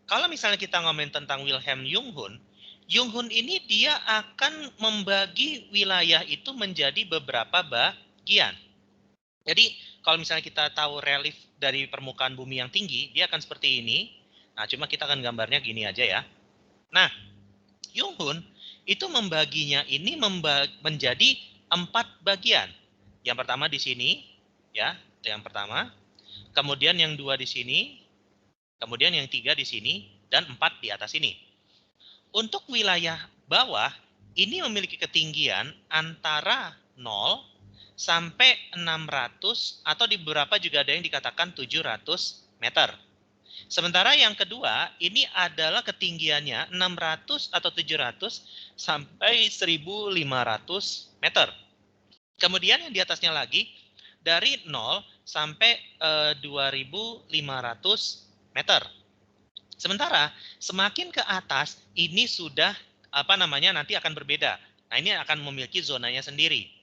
kalau misalnya kita ngomongin tentang Wilhelm Junghun, Junghun ini dia akan membagi wilayah itu menjadi beberapa bagian. Jadi kalau misalnya kita tahu relief dari permukaan bumi yang tinggi, dia akan seperti ini. Nah, cuma kita akan gambarnya gini aja ya. Nah, Junghun itu membaginya ini menjadi 4 bagian. Yang pertama di sini, ya, yang pertama. Kemudian yang 2 di sini, kemudian yang 3 di sini, dan 4 di atas ini. Untuk wilayah bawah, ini memiliki ketinggian antara 0 sampai 600 atau di beberapa juga ada yang dikatakan 700 meter. Sementara yang kedua, ini adalah ketinggiannya 600 atau 700 sampai 1500 meter. Kemudian yang di atasnya lagi, dari 0 sampai 2500 meter. Sementara semakin ke atas, ini sudah nanti akan berbeda. Nah, ini akan memiliki zonanya sendiri.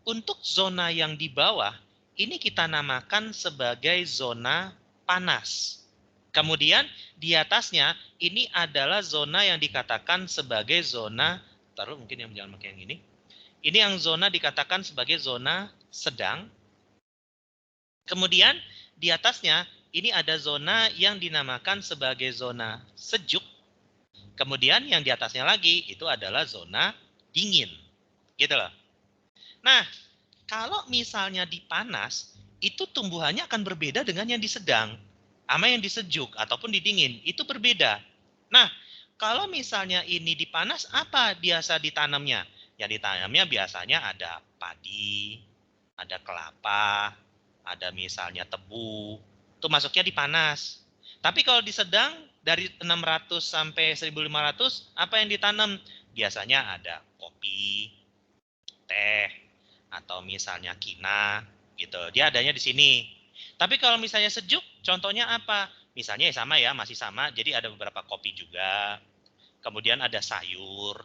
Untuk zona yang di bawah, ini kita namakan sebagai zona panas. Kemudian di atasnya, ini adalah zona yang dikatakan sebagai zona, taruh mungkin yang jangan pakai yang ini. Ini yang zona dikatakan sebagai zona sedang. Kemudian di atasnya, ini ada zona yang dinamakan sebagai zona sejuk. Kemudian yang di atasnya lagi, itu adalah zona dingin. Gitu loh. Nah, kalau misalnya di panas, itu tumbuhannya akan berbeda dengan yang di sedang. Sama yang di sejuk ataupun di dingin, itu berbeda. Nah, kalau misalnya ini di panas, apa biasa ditanamnya? Yang ditanamnya biasanya ada padi, ada kelapa, ada misalnya tebu. Itu masuknya di panas. Tapi kalau di sedang, dari 600 sampai 1500, apa yang ditanam? Biasanya ada kopi, teh, atau misalnya kina gitu. Dia adanya di sini. Tapi kalau misalnya sejuk, contohnya apa? Misalnya sama ya, masih sama. Jadi ada beberapa kopi juga. Kemudian ada sayur,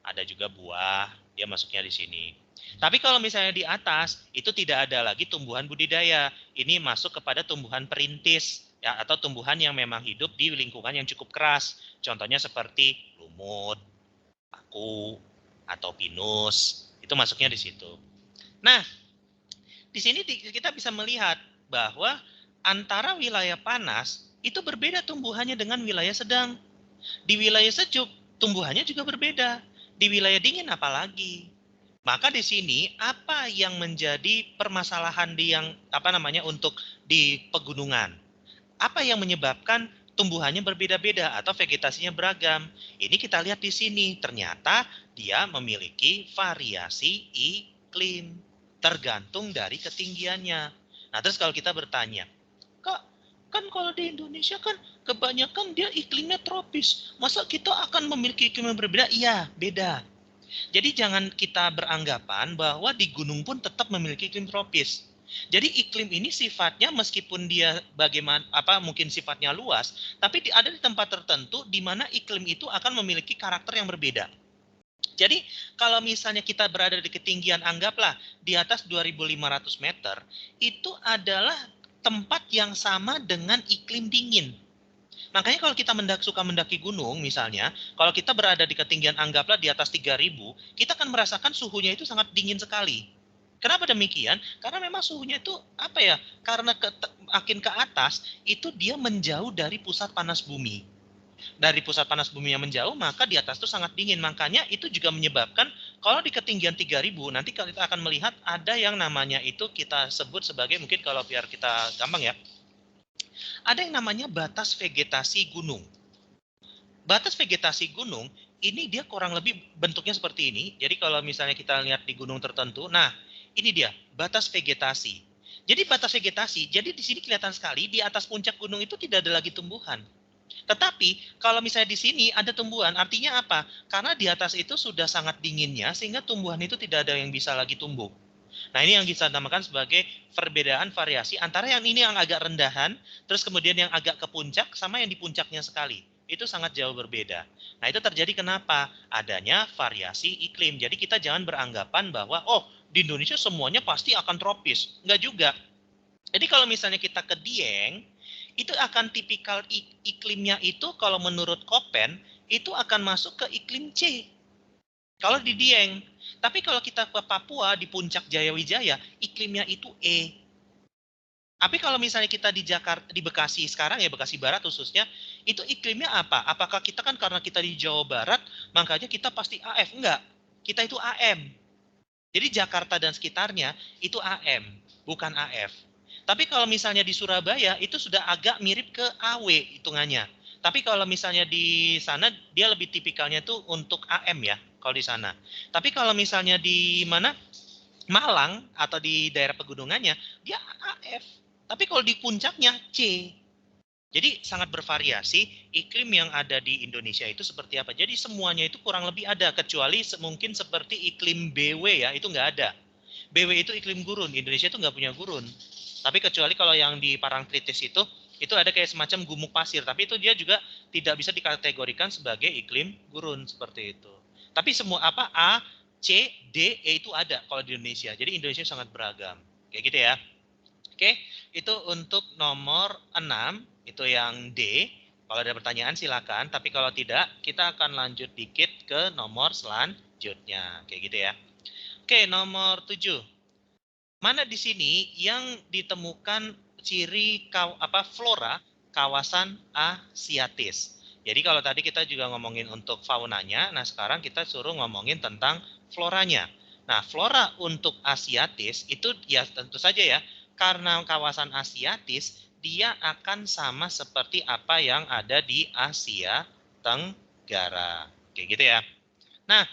ada juga buah, dia masuknya di sini. Tapi kalau misalnya di atas, itu tidak ada lagi tumbuhan budidaya. Ini masuk kepada tumbuhan perintis, ya, atau tumbuhan yang memang hidup di lingkungan yang cukup keras. Contohnya seperti lumut, paku, atau pinus. Itu masuknya di situ. Nah, di sini kita bisa melihat bahwa antara wilayah panas itu berbeda tumbuhannya dengan wilayah sedang. Di wilayah sejuk, tumbuhannya juga berbeda. Di wilayah dingin apalagi. Maka di sini apa yang menjadi permasalahan untuk di pegunungan? Apa yang menyebabkan tumbuhannya berbeda-beda atau vegetasinya beragam? Ini kita lihat di sini. Ternyata dia memiliki variasi iklim tergantung dari ketinggiannya. Nah, terus kalau kita bertanya, Kak, kan kalau di Indonesia kan kebanyakan dia iklimnya tropis. Masa kita akan memiliki iklim yang berbeda? Iya, beda. Jadi jangan kita beranggapan bahwa di gunung pun tetap memiliki iklim tropis. Jadi iklim ini sifatnya meskipun dia mungkin sifatnya luas, tapi ada di tempat tertentu di mana iklim itu akan memiliki karakter yang berbeda. Jadi kalau misalnya kita berada di ketinggian anggaplah di atas 2.500 meter, itu adalah tempat yang sama dengan iklim dingin. Makanya kalau kita suka mendaki gunung misalnya, kalau kita berada di ketinggian anggaplah di atas 3.000, kita akan merasakan suhunya itu sangat dingin sekali. Kenapa demikian? Karena memang suhunya itu karena makin ke atas itu dia menjauh dari pusat panas bumi. Dari pusat panas bumi yang menjauh, maka di atas itu sangat dingin. Makanya itu juga menyebabkan kalau di ketinggian 3.000, nanti kita akan melihat ada yang namanya itu kita sebut sebagai, mungkin kalau biar kita gampang ya, ada yang namanya batas vegetasi gunung. Batas vegetasi gunung ini dia kurang lebih bentuknya seperti ini. Jadi kalau misalnya kita lihat di gunung tertentu, nah ini dia batas vegetasi. Jadi batas vegetasi, jadi di sini kelihatan sekali di atas puncak gunung itu tidak ada lagi tumbuhan. Tetapi kalau misalnya di sini ada tumbuhan, artinya apa? Karena di atas itu sudah sangat dinginnya sehingga tumbuhan itu tidak ada yang bisa lagi tumbuh. Nah, ini yang kita namakan sebagai perbedaan variasi antara yang ini yang agak rendahan, terus kemudian yang agak ke puncak, sama yang di puncaknya sekali. Itu sangat jauh berbeda. Nah, itu terjadi kenapa? Adanya variasi iklim. Jadi kita jangan beranggapan bahwa, oh, di Indonesia semuanya pasti akan tropis. Enggak juga. Jadi kalau misalnya kita ke Dieng, itu akan tipikal iklimnya itu kalau menurut Koppen, itu akan masuk ke iklim C. Kalau di Dieng. Tapi kalau kita ke Papua di puncak Jayawijaya, iklimnya itu E. Tapi kalau misalnya kita di Jakarta, di Bekasi sekarang ya, Bekasi Barat khususnya, itu iklimnya apa? Apakah kita kan karena kita di Jawa Barat, makanya kita pasti AF? Enggak. Kita itu AM. Jadi Jakarta dan sekitarnya itu AM, bukan AF. Tapi kalau misalnya di Surabaya itu sudah agak mirip ke AW hitungannya. Tapi kalau misalnya di sana dia lebih tipikalnya tuh untuk AM ya, kalau di sana. Tapi kalau misalnya di mana Malang atau di daerah pegunungannya dia AF. Tapi kalau di puncaknya C. Jadi sangat bervariasi iklim yang ada di Indonesia itu seperti apa. Jadi semuanya itu kurang lebih ada, kecuali mungkin seperti iklim BW ya, itu nggak ada. BW itu iklim gurun, Indonesia itu nggak punya gurun. Tapi kecuali kalau yang di Parangtritis itu ada kayak semacam gumuk pasir, tapi itu dia juga tidak bisa dikategorikan sebagai iklim gurun seperti itu. Tapi semua A, C, D, E itu ada kalau di Indonesia. Jadi Indonesia sangat beragam. Kayak gitu ya. Oke, itu untuk nomor 6, itu yang D. Kalau ada pertanyaan silakan, tapi kalau tidak, kita akan lanjut dikit ke nomor selanjutnya. Kayak gitu ya. Oke, nomor 7. Mana di sini yang ditemukan ciri flora kawasan Asiatis? Jadi kalau tadi kita juga ngomongin untuk faunanya, nah sekarang kita suruh ngomongin tentang floranya. Nah, flora untuk Asiatis itu ya tentu saja ya, karena kawasan Asiatis dia akan sama seperti apa yang ada di Asia Tenggara. Kayak gitu ya. Nah,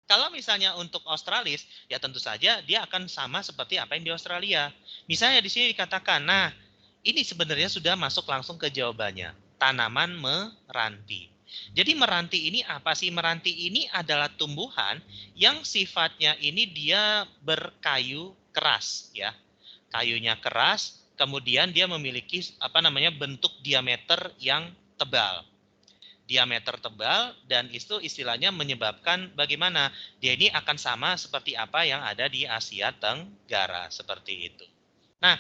kalau misalnya untuk Australis, ya tentu saja dia akan sama seperti apa yang di Australia. Misalnya di sini dikatakan, nah ini sebenarnya sudah masuk langsung ke jawabannya. Tanaman meranti. Jadi meranti ini apa sih? Meranti ini adalah tumbuhan yang sifatnya ini dia berkayu keras ya. Kayunya keras, kemudian dia memiliki bentuk diameter yang tebal. Diameter tebal dan itu istilahnya menyebabkan bagaimana? Dia ini akan sama seperti apa yang ada di Asia Tenggara seperti itu. Nah,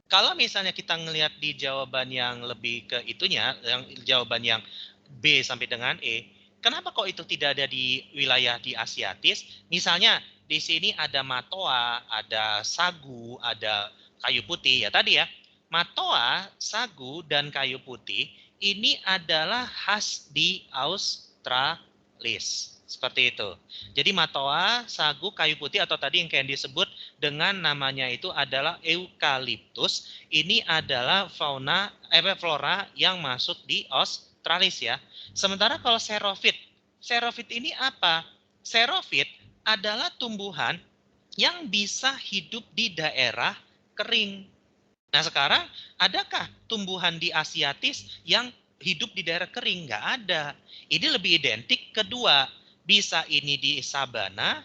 kalau misalnya kita ngelihat di jawaban yang lebih ke itunya, yang jawaban yang B sampai dengan E, kenapa kok itu tidak ada di wilayah di Asiatis? Misalnya di sini ada matoa, ada sagu, ada kayu putih ya tadi ya. Matoa, sagu, dan kayu putih ini adalah khas di Australis. Seperti itu. Jadi matoa, sagu, kayu putih atau tadi yang kayak disebut dengan namanya itu adalah eukaliptus. Ini adalah flora yang masuk di Australis ya. Sementara kalau xerophyt ini apa? Xerophyt adalah tumbuhan yang bisa hidup di daerah kering. Nah sekarang adakah tumbuhan di Asiatis yang hidup di daerah kering? Nggak ada. Ini lebih identik kedua. Bisa ini di sabana,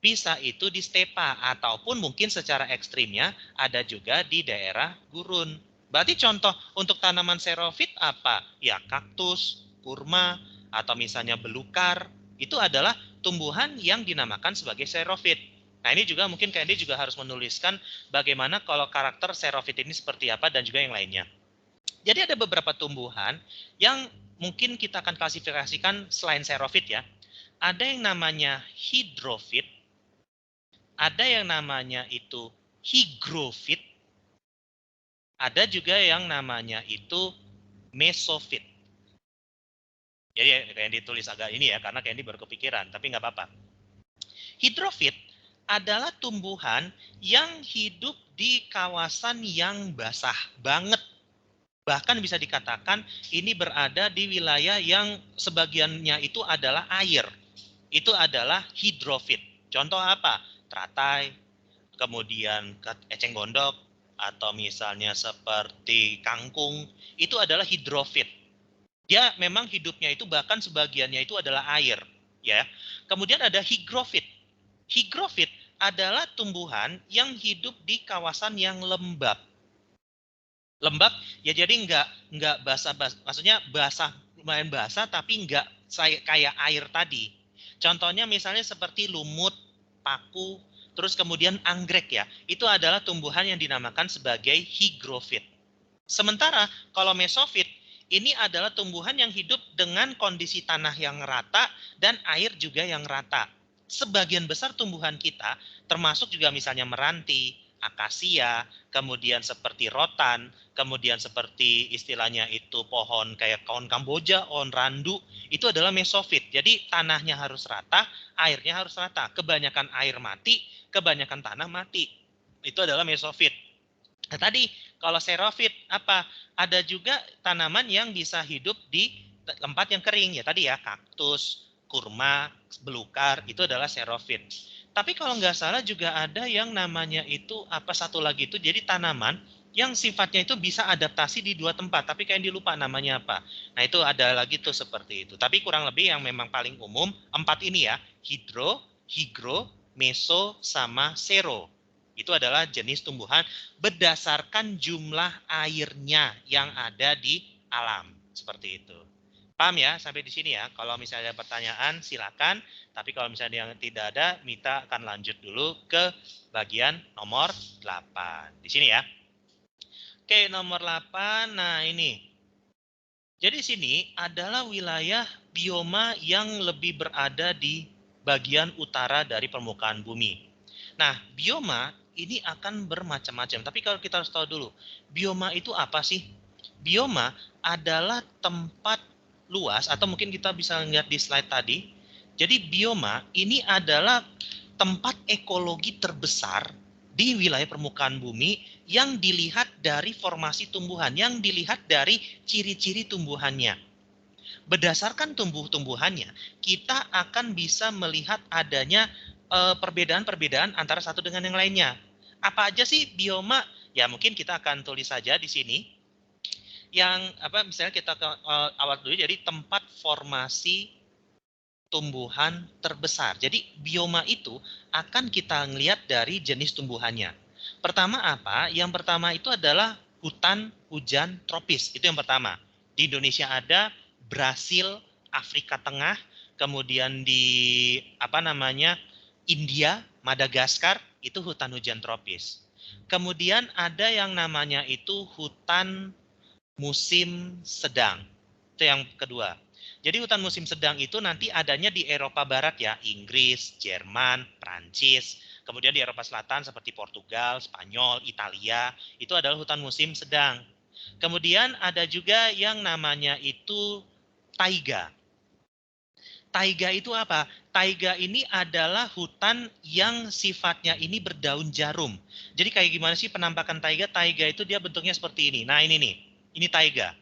bisa itu di stepa, ataupun mungkin secara ekstrimnya ada juga di daerah gurun. Berarti contoh untuk tanaman xerophyt apa? Ya kaktus, kurma, atau misalnya belukar. Itu adalah tumbuhan yang dinamakan sebagai xerophyt. Nah ini juga mungkin Candy juga harus menuliskan bagaimana kalau karakter xerophyt ini seperti apa dan juga yang lainnya. Jadi ada beberapa tumbuhan yang mungkin kita akan klasifikasikan selain xerophyt ya. Ada yang namanya hydrophyt, ada yang namanya itu hygrofit, ada juga yang namanya itu mesofit. Jadi kayak ditulis agak ini ya, karena Candy baru kepikiran, tapi nggak apa-apa. Hydrofit adalah tumbuhan yang hidup di kawasan yang basah banget. Bahkan bisa dikatakan ini berada di wilayah yang sebagiannya itu adalah air. Itu adalah hidrofit. Contoh apa? Teratai, kemudian eceng gondok, atau misalnya seperti kangkung, itu adalah hidrofit. Dia memang hidupnya itu bahkan sebagiannya itu adalah air, ya. Kemudian ada hygrofit. Hygrofit adalah tumbuhan yang hidup di kawasan yang lembab. Lembab ya jadi nggak basah, maksudnya basah, lumayan basah tapi nggak kayak air tadi. Contohnya misalnya seperti lumut, paku, terus kemudian anggrek ya. Itu adalah tumbuhan yang dinamakan sebagai hygrofit. Sementara kalau mesofit ini adalah tumbuhan yang hidup dengan kondisi tanah yang rata dan air juga yang rata. Sebagian besar tumbuhan kita, termasuk juga misalnya meranti, akasia, kemudian seperti rotan, kemudian seperti istilahnya itu pohon kayak pohon Kamboja, pohon randu, itu adalah mesofit. Jadi tanahnya harus rata, airnya harus rata. Kebanyakan air mati, kebanyakan tanah mati. Itu adalah mesofit. Nah tadi kalau xerophyt apa? Ada juga tanaman yang bisa hidup di tempat yang kering ya tadi ya, kaktus, kurma, belukar, itu adalah xerophyt. Tapi kalau nggak salah juga ada yang namanya itu apa satu lagi itu jadi tanaman yang sifatnya itu bisa adaptasi di dua tempat, tapi kayak dilupa namanya apa. Nah itu ada lagi tuh seperti itu. Tapi kurang lebih yang memang paling umum empat ini ya, hidro, higro, meso, sama sero. Itu adalah jenis tumbuhan berdasarkan jumlah airnya yang ada di alam. Seperti itu. Paham ya sampai di sini ya? Kalau misalnya ada pertanyaan silakan. Tapi kalau misalnya yang tidak ada, Mita akan lanjut dulu ke bagian nomor 8. Di sini ya. Oke, nomor 8. Nah ini. Jadi sini adalah wilayah bioma yang lebih berada di bagian utara dari permukaan bumi. Nah, bioma ini akan bermacam-macam. Tapi kalau kita harus tahu dulu, bioma itu apa sih? Bioma adalah tempat luas, atau mungkin kita bisa lihat di slide tadi. Jadi bioma ini adalah tempat ekologi terbesar di wilayah permukaan bumi yang dilihat dari formasi tumbuhan, yang dilihat dari ciri-ciri tumbuhannya. Berdasarkan tumbuh-tumbuhannya, kita akan bisa melihat adanya perbedaan-perbedaan antara satu dengan yang lainnya. Apa aja sih bioma? Ya mungkin kita akan tulis saja di sini. yang apa misalnya kita ke awal dulu, jadi tempat formasi tumbuhan terbesar. Jadi bioma itu akan kita ngelihat dari jenis tumbuhannya. Pertama apa? Yang pertama itu adalah hutan hujan tropis. Itu yang pertama. Di Indonesia ada, Brasil, Afrika Tengah, kemudian di apa namanya? India, Madagaskar, itu hutan hujan tropis. Kemudian ada yang namanya itu hutan musim sedang. Itu yang kedua. Jadi hutan musim sedang itu nanti adanya di Eropa Barat ya, Inggris, Jerman, Prancis, kemudian di Eropa Selatan seperti Portugal, Spanyol, Italia, itu adalah hutan musim sedang. Kemudian ada juga yang namanya itu taiga. Taiga itu apa? Taiga ini adalah hutan yang sifatnya ini berdaun jarum. Jadi kayak gimana sih penampakan taiga? Taiga itu dia bentuknya seperti ini. Nah ini nih, ini taiga.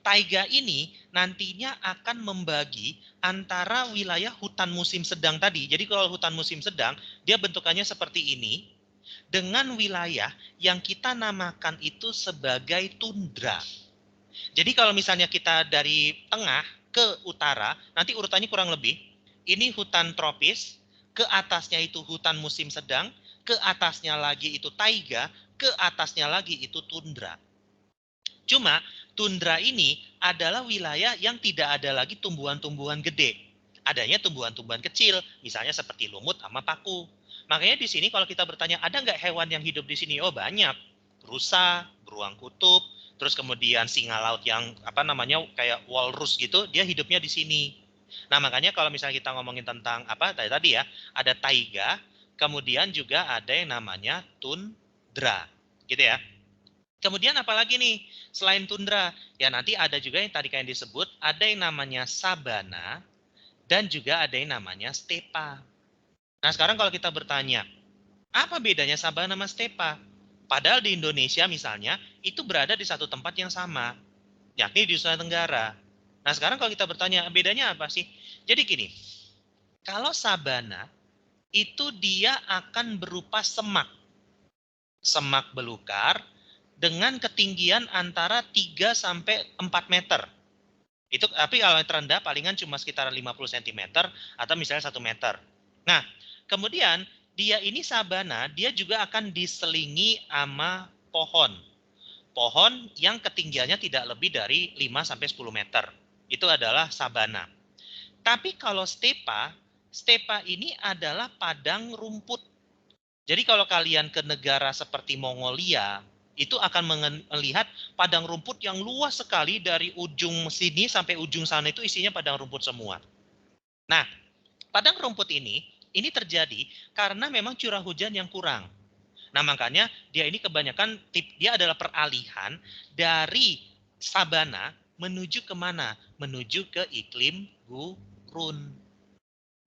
Taiga ini nantinya akan membagi antara wilayah hutan musim sedang tadi. Jadi kalau hutan musim sedang, dia bentukannya seperti ini, dengan wilayah yang kita namakan itu sebagai tundra. Jadi kalau misalnya kita dari tengah ke utara, nanti urutannya kurang lebih, ini hutan tropis, ke atasnya itu hutan musim sedang, ke atasnya lagi itu taiga, ke atasnya lagi itu tundra. Cuma tundra ini adalah wilayah yang tidak ada lagi tumbuhan-tumbuhan gede. Adanya tumbuhan-tumbuhan kecil, misalnya seperti lumut sama paku. Makanya di sini kalau kita bertanya, ada nggak hewan yang hidup di sini? Oh banyak. Rusa, beruang kutub, terus kemudian singa laut yang apa namanya kayak walrus gitu, dia hidupnya di sini. Nah makanya kalau misalnya kita ngomongin tentang apa tadi ya, ada taiga, kemudian juga ada yang namanya tundra, gitu ya. Kemudian apalagi nih selain tundra? Ya nanti ada juga yang tadi kayak disebut, ada yang namanya sabana dan juga ada yang namanya stepa. Nah sekarang kalau kita bertanya, apa bedanya sabana sama stepa? Padahal di Indonesia misalnya itu berada di satu tempat yang sama, yakni di Nusa Tenggara. Nah sekarang kalau kita bertanya bedanya apa sih? Jadi gini, kalau sabana itu dia akan berupa semak, semak belukar dengan ketinggian antara 3 sampai 4 meter. Itu tapi kalau yang terendah palingan cuma sekitar 50 cm atau misalnya 1 meter. Nah, kemudian dia ini sabana, dia juga akan diselingi sama pohon. Pohon yang ketinggiannya tidak lebih dari 5 sampai 10 meter. Itu adalah sabana. Tapi kalau stepa, stepa ini adalah padang rumput. Jadi kalau kalian ke negara seperti Mongolia, itu akan melihat padang rumput yang luas sekali dari ujung sini sampai ujung sana itu isinya padang rumput semua. Nah, padang rumput ini terjadi karena memang curah hujan yang kurang. Nah, makanya dia ini kebanyakan dia adalah peralihan dari sabana menuju kemana? Menuju ke iklim gurun.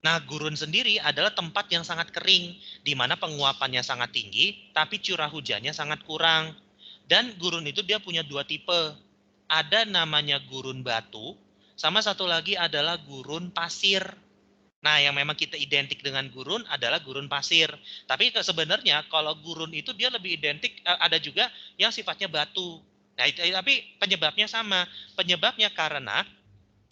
Nah, gurun sendiri adalah tempat yang sangat kering, di mana penguapannya sangat tinggi, tapi curah hujannya sangat kurang. Dan gurun itu dia punya dua tipe. Ada namanya gurun batu, sama satu lagi adalah gurun pasir. Nah, yang memang kita identik dengan gurun adalah gurun pasir. Tapi sebenarnya kalau gurun itu dia lebih identik, ada juga yang sifatnya batu. Nah, tapi penyebabnya sama. Penyebabnya karena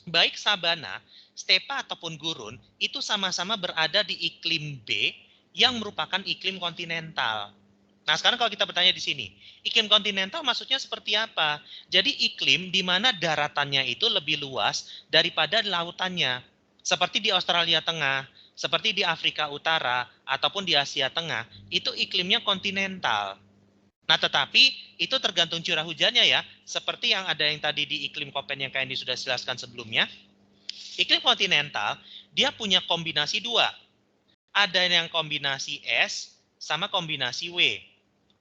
baik sabana, stepa ataupun gurun itu sama-sama berada di iklim B yang merupakan iklim kontinental. Nah, sekarang kalau kita bertanya di sini, iklim kontinental maksudnya seperti apa? Jadi iklim di mana daratannya itu lebih luas daripada lautannya. Seperti di Australia Tengah, seperti di Afrika Utara, ataupun di Asia Tengah, itu iklimnya kontinental. Nah, tetapi itu tergantung curah hujannya ya. Seperti yang ada yang tadi di iklim Koppen yang kalian sudah jelaskan sebelumnya. Iklim kontinental, dia punya kombinasi dua. Ada yang kombinasi S sama kombinasi W.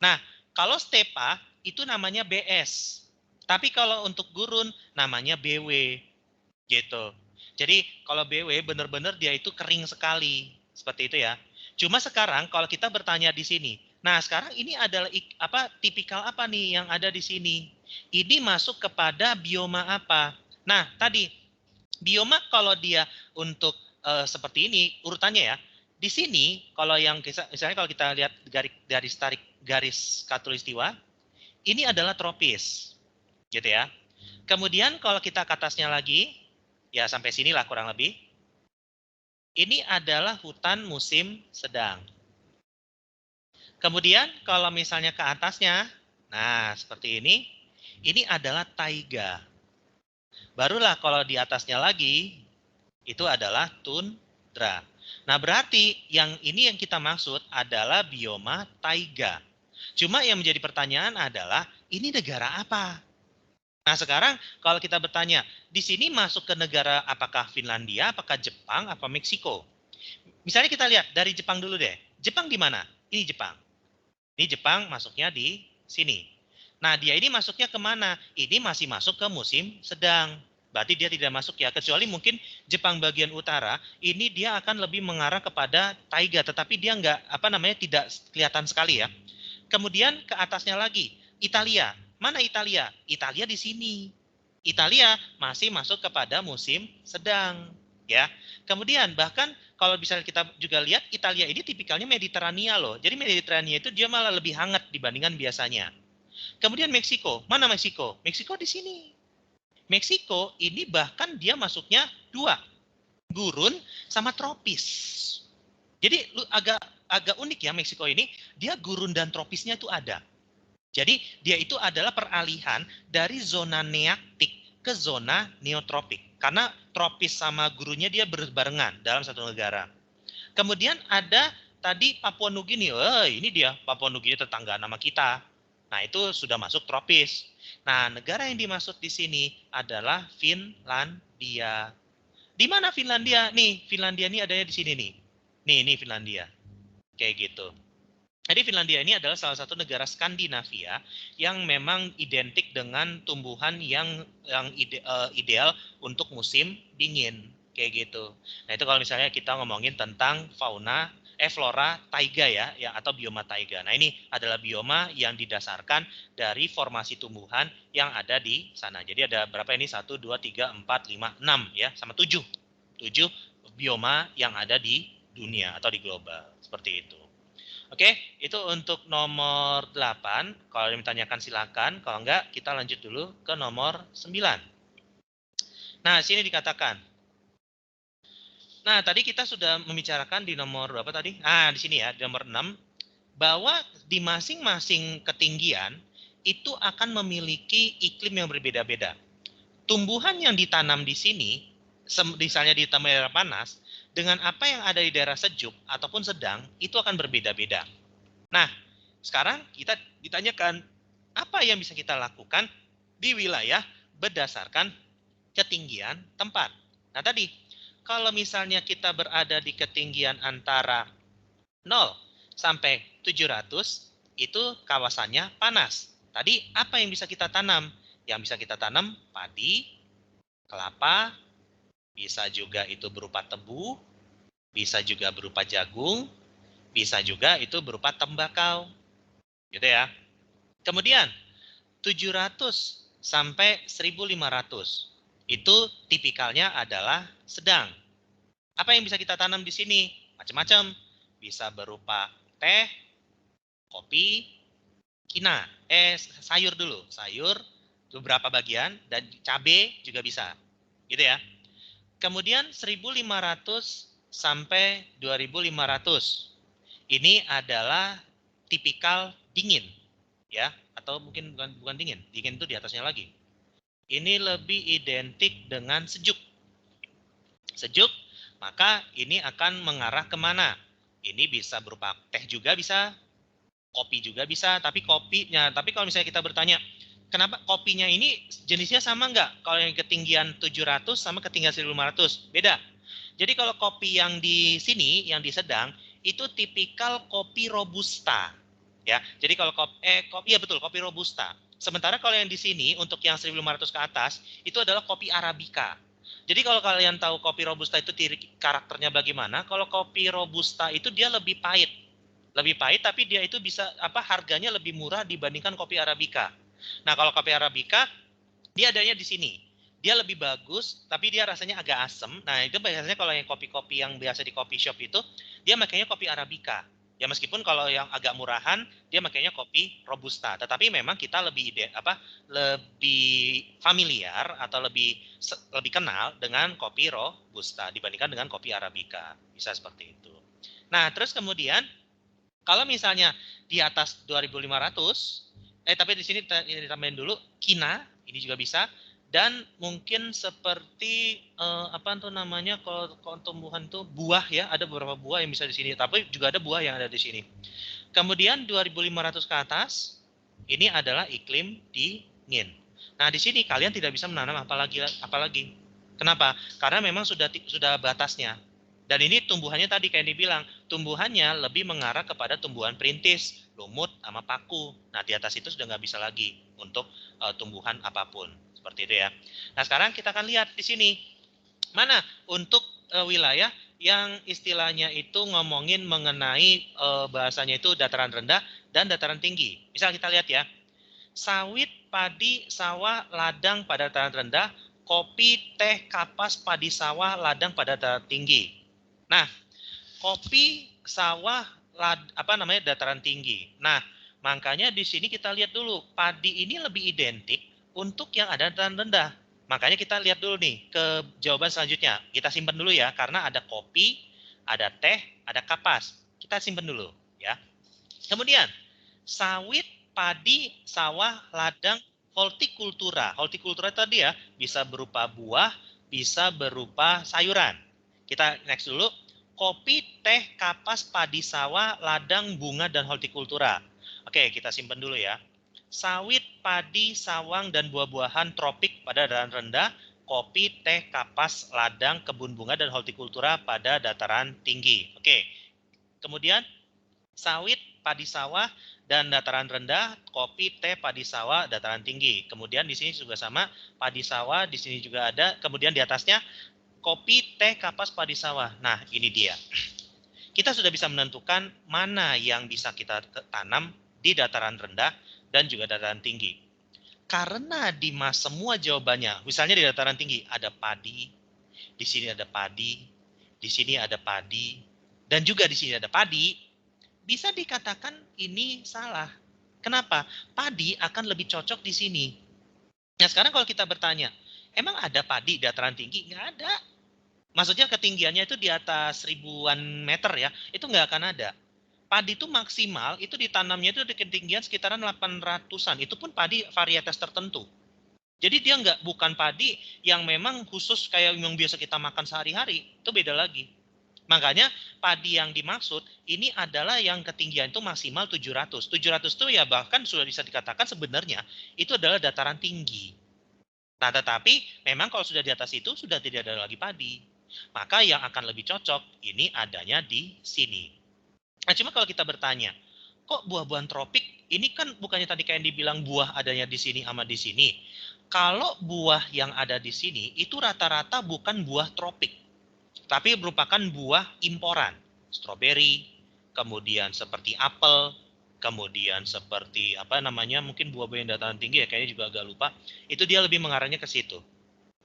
Nah, kalau stepa itu namanya BS. Tapi kalau untuk gurun namanya BW. Gitu. Jadi kalau BW benar-benar dia itu kering sekali. Seperti itu ya. Cuma sekarang kalau kita bertanya di sini. Nah, sekarang ini adalah tipikal apa nih yang ada di sini? Ini masuk kepada bioma apa? Nah, tadi bioma kalau dia untuk seperti ini urutannya ya. Di sini kalau yang misalnya kalau kita lihat garis tarik garis khatulistiwa, ini adalah tropis, gitu ya. Kemudian kalau kita ke atasnya lagi, ya sampai sinilah kurang lebih. Ini adalah hutan musim sedang. Kemudian kalau misalnya ke atasnya, nah seperti ini adalah taiga. Barulah kalau di atasnya lagi, itu adalah tundra. Nah berarti yang ini yang kita maksud adalah bioma taiga. Cuma yang menjadi pertanyaan adalah, ini negara apa? Nah sekarang kalau kita bertanya, di sini masuk ke negara apakah Finlandia, apakah Jepang, apa Meksiko? Misalnya kita lihat dari Jepang dulu deh. Jepang di mana? Ini Jepang. Ini Jepang masuknya di sini. Nah, dia ini masuknya kemana? Ini masih masuk ke musim sedang. Berarti dia tidak masuk ya, kecuali mungkin Jepang bagian utara, ini dia akan lebih mengarah kepada taiga, tetapi dia tidak kelihatan sekali ya. Kemudian ke atasnya lagi, Italia. Mana Italia? Italia di sini. Italia masih masuk kepada musim sedang, ya. Kemudian bahkan kalau bisa kita juga lihat, Italia ini tipikalnya Mediterania loh. Jadi Mediterania itu dia malah lebih hangat dibandingkan biasanya. Kemudian Meksiko, mana Meksiko? Meksiko di sini. Meksiko ini bahkan dia masuknya dua, gurun sama tropis. Jadi agak unik ya Meksiko ini, dia gurun dan tropisnya itu ada. Jadi dia itu adalah peralihan dari zona nearktik ke zona neotropik. Karena tropis sama gurunnya dia berbarengan dalam satu negara. Kemudian ada tadi Papua Nugini. Ini dia Papua Nugini tetangga nama kita. Nah, itu sudah masuk tropis. Nah, negara yang dimaksud di sini adalah Finlandia. Di mana Finlandia? Nih, Finlandia ini adanya di sini nih. Nih Finlandia. Kayak gitu. Jadi Finlandia ini adalah salah satu negara Skandinavia yang memang identik dengan tumbuhan yang ideal untuk musim dingin, kayak gitu. Nah itu kalau misalnya kita ngomongin tentang flora taiga ya atau bioma taiga. Nah ini adalah bioma yang didasarkan dari formasi tumbuhan yang ada di sana. Jadi ada berapa ini? 1, 2, 3, 4, 5, 6 ya, sama 7. 7 bioma yang ada di dunia atau di global, seperti itu. Oke, itu untuk nomor 8. Kalau ditanyakan silakan, kalau enggak kita lanjut dulu ke nomor 9. Nah, sini dikatakan. Nah, tadi kita sudah membicarakan di nomor berapa tadi? Di sini ya, di nomor 6, bahwa di masing-masing ketinggian itu akan memiliki iklim yang berbeda-beda. Tumbuhan yang ditanam di sini, misalnya di daerah panas, dengan apa yang ada di daerah sejuk ataupun sedang, itu akan berbeda-beda. Nah, sekarang kita ditanyakan apa yang bisa kita lakukan di wilayah berdasarkan ketinggian tempat. Nah, tadi kalau misalnya kita berada di ketinggian antara 0 sampai 700, itu kawasannya panas. Tadi apa yang bisa kita tanam? Yang bisa kita tanam padi, kelapa, bisa juga itu berupa tebu, bisa juga berupa jagung, bisa juga itu berupa tembakau. Gitu ya. Kemudian 700 sampai 1500 itu tipikalnya adalah sedang. Apa yang bisa kita tanam di sini? Macam-macam. Bisa berupa teh, kopi, sayur dulu. Sayur beberapa bagian dan cabai juga bisa. Gitu ya. Kemudian 1500 sampai 2500. Ini adalah tipikal dingin ya, atau mungkin bukan dingin itu di atasnya lagi. Ini lebih identik dengan sejuk. Maka ini akan mengarah kemana? Ini bisa berupa teh juga bisa, kopi juga bisa, tapi kalau misalnya kita bertanya, kenapa kopinya ini jenisnya sama nggak? Kalau yang ketinggian 700 sama ketinggian 1500, beda. Jadi kalau kopi yang di sini, yang di sedang, itu tipikal kopi robusta. Ya, jadi kalau kopi robusta. Sementara kalau yang di sini untuk yang 1500 ke atas itu adalah kopi arabica. Jadi kalau kalian tahu kopi robusta itu karakternya bagaimana? Kalau kopi robusta itu dia lebih pahit. Lebih pahit tapi dia itu bisa harganya lebih murah dibandingkan kopi arabica. Nah, kalau kopi arabica dia adanya di sini. Dia lebih bagus, tapi dia rasanya agak asam. Nah, itu biasanya kalau yang kopi-kopi yang biasa di coffee shop itu, dia makanya kopi arabica. Ya meskipun kalau yang agak murahan dia makanya kopi robusta, tetapi memang kita lebih familiar atau lebih kenal dengan kopi robusta dibandingkan dengan kopi arabica. Bisa seperti itu. Nah, terus kemudian kalau misalnya di atas 2.500, tapi di sini ditambahin dulu kina, ini juga bisa. Dan mungkin seperti apa tuh namanya kalau tumbuhan tuh buah ya, ada beberapa buah yang bisa di sini, tapi juga ada buah yang ada di sini. Kemudian 2.500 ke atas, ini adalah iklim dingin. Nah, di sini kalian tidak bisa menanam apalagi. Kenapa? Karena memang sudah batasnya. Dan ini tumbuhannya tadi kayak dibilang, tumbuhannya lebih mengarah kepada tumbuhan perintis, lumut, sama paku. Nah, di atas itu sudah nggak bisa lagi untuk tumbuhan apapun. Seperti itu ya. Nah, sekarang kita akan lihat di sini. Mana untuk wilayah yang istilahnya itu ngomongin mengenai bahasanya itu dataran rendah dan dataran tinggi. Misal kita lihat ya, sawit, padi, sawah, ladang pada dataran rendah, kopi, teh, kapas, padi sawah, ladang pada dataran tinggi. Nah, kopi, sawah, dataran tinggi. Nah, makanya di sini kita lihat dulu, padi ini lebih identik untuk yang ada dataran rendah. Makanya kita lihat dulu nih ke jawaban selanjutnya. Kita simpan dulu ya, karena ada kopi, ada teh, ada kapas. Kita simpan dulu ya. Kemudian, sawit, padi, sawah, ladang, hortikultura. Hortikultura tadi ya, bisa berupa buah, bisa berupa sayuran. Kita next dulu. Kopi, teh, kapas, padi sawah, ladang, bunga, dan hortikultura. Oke, kita simpan dulu ya. Sawit, padi, sawang, dan buah-buahan tropik pada dataran rendah, kopi, teh, kapas, ladang, kebun bunga, dan hortikultura pada dataran tinggi. Oke, kemudian sawit, padi sawah, dan dataran rendah, kopi, teh, padi sawah, dataran tinggi. Kemudian di sini juga sama, padi sawah, di sini juga ada. Kemudian di atasnya kopi, teh, kapas, padi sawah. Nah, ini dia. Kita sudah bisa menentukan mana yang bisa kita tanam di dataran rendah dan juga dataran tinggi. Karena di semua jawabannya, misalnya di dataran tinggi ada padi, di sini ada padi, di sini ada padi, dan juga di sini ada padi, bisa dikatakan ini salah. Kenapa? Padi akan lebih cocok di sini. Nah, sekarang kalau kita bertanya, emang ada padi di dataran tinggi? Nggak ada. Maksudnya ketinggiannya itu di atas ribuan meter ya, itu nggak akan ada. Padi itu maksimal, itu ditanamnya itu di ketinggian sekitaran 800-an. Itu pun padi varietas tertentu. Jadi dia bukan padi yang memang khusus kayak yang biasa kita makan sehari-hari. Itu beda lagi. Makanya padi yang dimaksud ini adalah yang ketinggian itu maksimal 700. 700 itu ya bahkan sudah bisa dikatakan sebenarnya itu adalah dataran tinggi. Nah, tetapi memang kalau sudah di atas itu sudah tidak ada lagi padi. Maka yang akan lebih cocok ini adanya di sini. Nah, cuma kalau kita bertanya, kok buah-buahan tropik ini kan bukannya tadi kayak dibilang buah adanya di sini sama di sini. Kalau buah yang ada di sini itu rata-rata bukan buah tropik, tapi merupakan buah imporan. Stroberi, kemudian seperti apel, kemudian seperti mungkin buah-buah yang dataran tinggi ya, kayaknya juga agak lupa. Itu dia lebih mengarahnya ke situ.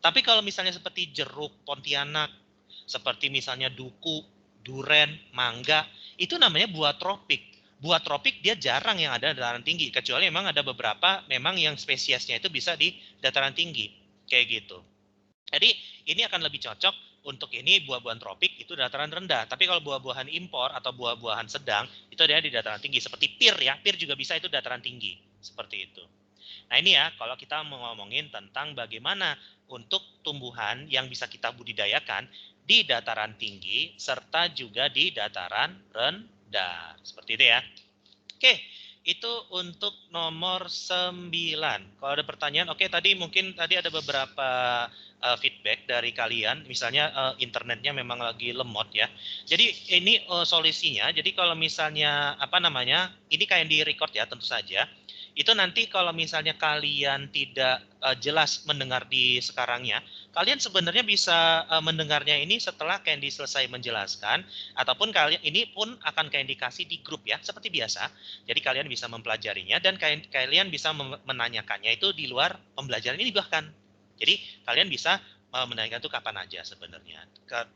Tapi kalau misalnya seperti jeruk, pontianak, seperti misalnya duku, duren, mangga, itu namanya buah tropik. Buah tropik dia jarang yang ada di dataran tinggi, kecuali memang ada beberapa memang yang spesiesnya itu bisa di dataran tinggi, kayak gitu. Jadi ini akan lebih cocok untuk ini buah-buahan tropik itu dataran rendah. Tapi kalau buah-buahan impor atau buah-buahan sedang itu ada di dataran tinggi. Seperti pir ya, pir juga bisa itu dataran tinggi. Seperti itu. Nah ini ya kalau kita mau ngomongin tentang bagaimana untuk tumbuhan yang bisa kita budidayakan di dataran tinggi serta juga di dataran rendah. Seperti itu ya. Oke, itu untuk nomor 9. Kalau ada pertanyaan, oke tadi mungkin ada beberapa feedback dari kalian, misalnya internetnya memang lagi lemot ya. Jadi ini solusinya, jadi kalau misalnya ini kayak di record ya tentu saja. Itu nanti kalau misalnya kalian tidak jelas mendengar di sekarangnya, kalian sebenarnya bisa mendengarnya ini setelah Candy selesai menjelaskan, ataupun kalian ini pun akan Candy kasih di grup ya, seperti biasa. Jadi kalian bisa mempelajarinya dan kalian bisa menanyakannya itu di luar pembelajaran ini bahkan. Jadi kalian bisa menaikkan itu kapan aja sebenarnya.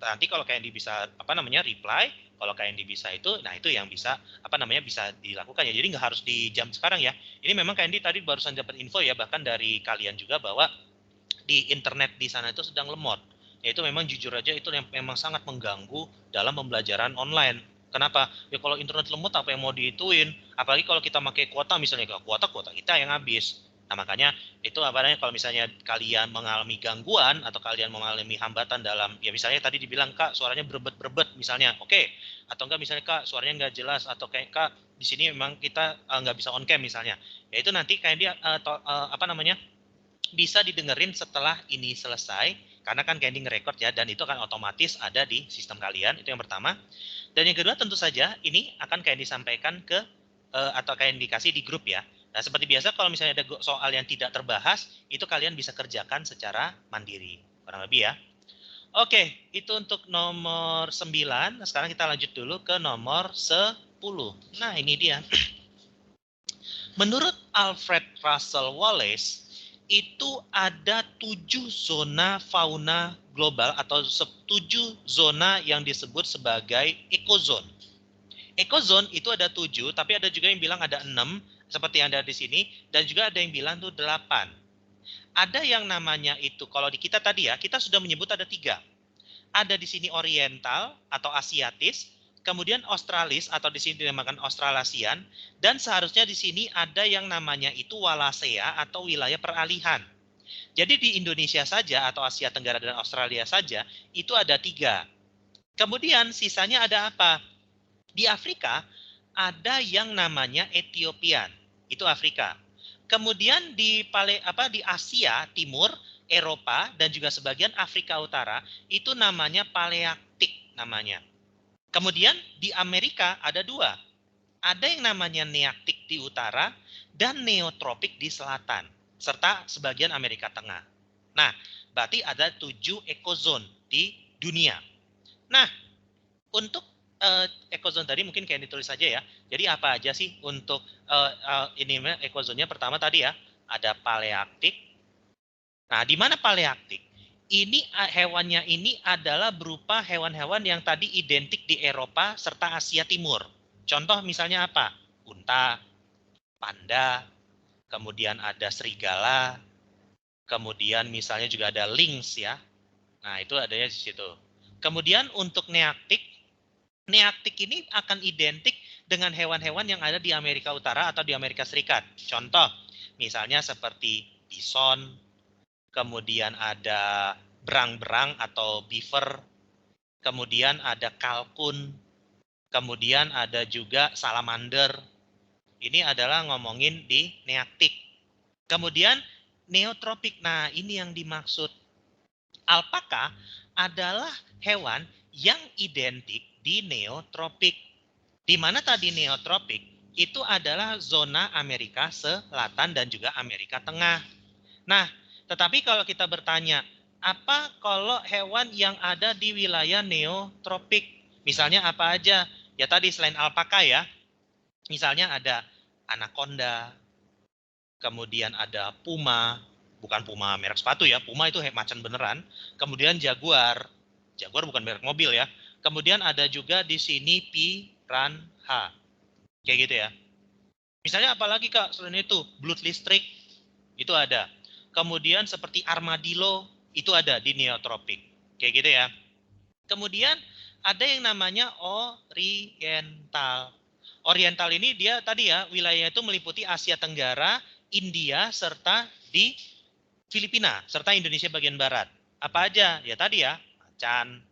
Nanti kalau KND bisa reply, kalau KND bisa itu, nah itu yang bisa bisa dilakukan ya. Jadi nggak harus di jam sekarang ya. Ini memang KND tadi barusan dapat info ya, bahkan dari kalian juga bahwa di internet di sana itu sedang lemot. Ya itu memang jujur aja itu yang memang sangat mengganggu dalam pembelajaran online. Kenapa? Ya kalau internet lemot apa yang mau diituin? Apalagi kalau kita pakai kuota misalnya, kuota kita yang habis. Nah makanya itu kalau misalnya kalian mengalami gangguan atau kalian mengalami hambatan dalam, ya misalnya tadi dibilang Kak suaranya berebet misalnya, oke. Atau enggak misalnya Kak suaranya nggak jelas, atau kayak Kak di sini memang kita nggak bisa on cam misalnya. Ya itu nanti kayak dia bisa didengerin setelah ini selesai, karena kan Candy nge-record ya, dan itu akan otomatis ada di sistem kalian, itu yang pertama. Dan yang kedua tentu saja ini akan Candy sampaikan ke atau Candy kasih di grup ya. Nah seperti biasa kalau misalnya ada soal yang tidak terbahas, itu kalian bisa kerjakan secara mandiri, kurang lebih ya. Oke, itu untuk nomor 9. Sekarang kita lanjut dulu ke nomor 10. Nah ini dia. Menurut Alfred Russel Wallace, itu ada 7 zona fauna global atau 7 zona yang disebut sebagai ekozone. Ekozone itu ada 7, tapi ada juga yang bilang ada 6, seperti yang ada di sini, dan juga ada yang bilang tuh 8. Ada yang namanya itu, kalau di kita tadi ya, kita sudah menyebut ada 3. Ada di sini oriental atau asiatis, kemudian australis atau di sini dinamakan australasian, dan seharusnya di sini ada yang namanya itu wallacea atau wilayah peralihan. Jadi di Indonesia saja atau Asia Tenggara dan Australia saja itu ada 3. Kemudian sisanya ada apa? Di Afrika ada yang namanya Ethiopian, itu Afrika. Kemudian di Asia Timur, Eropa dan juga sebagian Afrika Utara itu namanya Palearktik namanya. Kemudian di Amerika ada 2. Ada yang namanya Nearktik di utara dan Neotropik di selatan, serta sebagian Amerika Tengah. Nah, berarti ada 7 ekozone di dunia. Nah, untuk ekozone tadi mungkin kayak ditulis saja ya. Jadi apa aja sih untuk ini ekozonenya? Pertama tadi ya, ada Palearktik. Nah, di mana Palearktik? Ini hewannya ini adalah berupa hewan-hewan yang tadi identik di Eropa serta Asia Timur. Contoh misalnya apa? Unta, panda, kemudian ada serigala, kemudian misalnya juga ada lynx ya. Nah, itu adanya di situ. Kemudian untuk Nearktik, Nearktik ini akan identik dengan hewan-hewan yang ada di Amerika Utara atau di Amerika Serikat. Contoh, misalnya seperti bison, kemudian ada berang-berang atau beaver, kemudian ada kalkun, kemudian ada juga salamander. Ini adalah ngomongin di Nearktik. Kemudian neotropik. Nah, ini yang dimaksud. Alpaka adalah hewan yang identik di neotropik. Di mana tadi neotropik itu adalah zona Amerika Selatan dan juga Amerika Tengah. Nah, tetapi kalau kita bertanya, apa kalau hewan yang ada di wilayah neotropik? Misalnya apa aja? Ya tadi selain alpaka ya, misalnya ada anaconda, kemudian ada puma, bukan puma merek sepatu ya, puma itu macan beneran. Kemudian jaguar, jaguar bukan merek mobil ya. Kemudian ada juga di sini piranha, kayak gitu ya. Misalnya apalagi Kak selain itu, blood listrik itu ada. Kemudian seperti armadillo itu ada di neotropik, kayak gitu ya. Kemudian ada yang namanya oriental. Oriental ini dia tadi ya, wilayah itu meliputi Asia Tenggara, India, serta di Filipina, serta Indonesia bagian barat. Apa aja? Ya tadi ya, macan.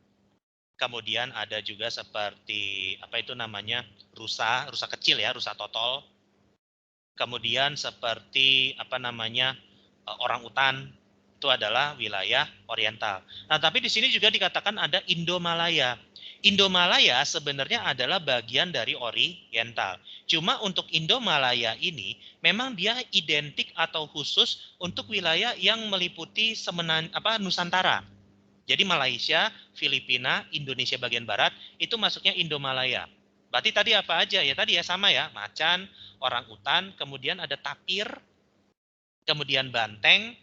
Kemudian ada juga seperti, apa itu namanya, rusa kecil ya, rusa totol. Kemudian seperti, apa namanya, orang utan. Itu adalah wilayah oriental. Nah, tapi di sini juga dikatakan ada Indomalaya. Indomalaya sebenarnya adalah bagian dari oriental. Cuma untuk Indomalaya ini memang dia identik atau khusus untuk wilayah yang meliputi Nusantara. Jadi Malaysia, Filipina, Indonesia bagian barat itu masuknya Indomalaya. Berarti tadi apa aja? Ya tadi ya sama ya, macan, orang utan, kemudian ada tapir, kemudian banteng,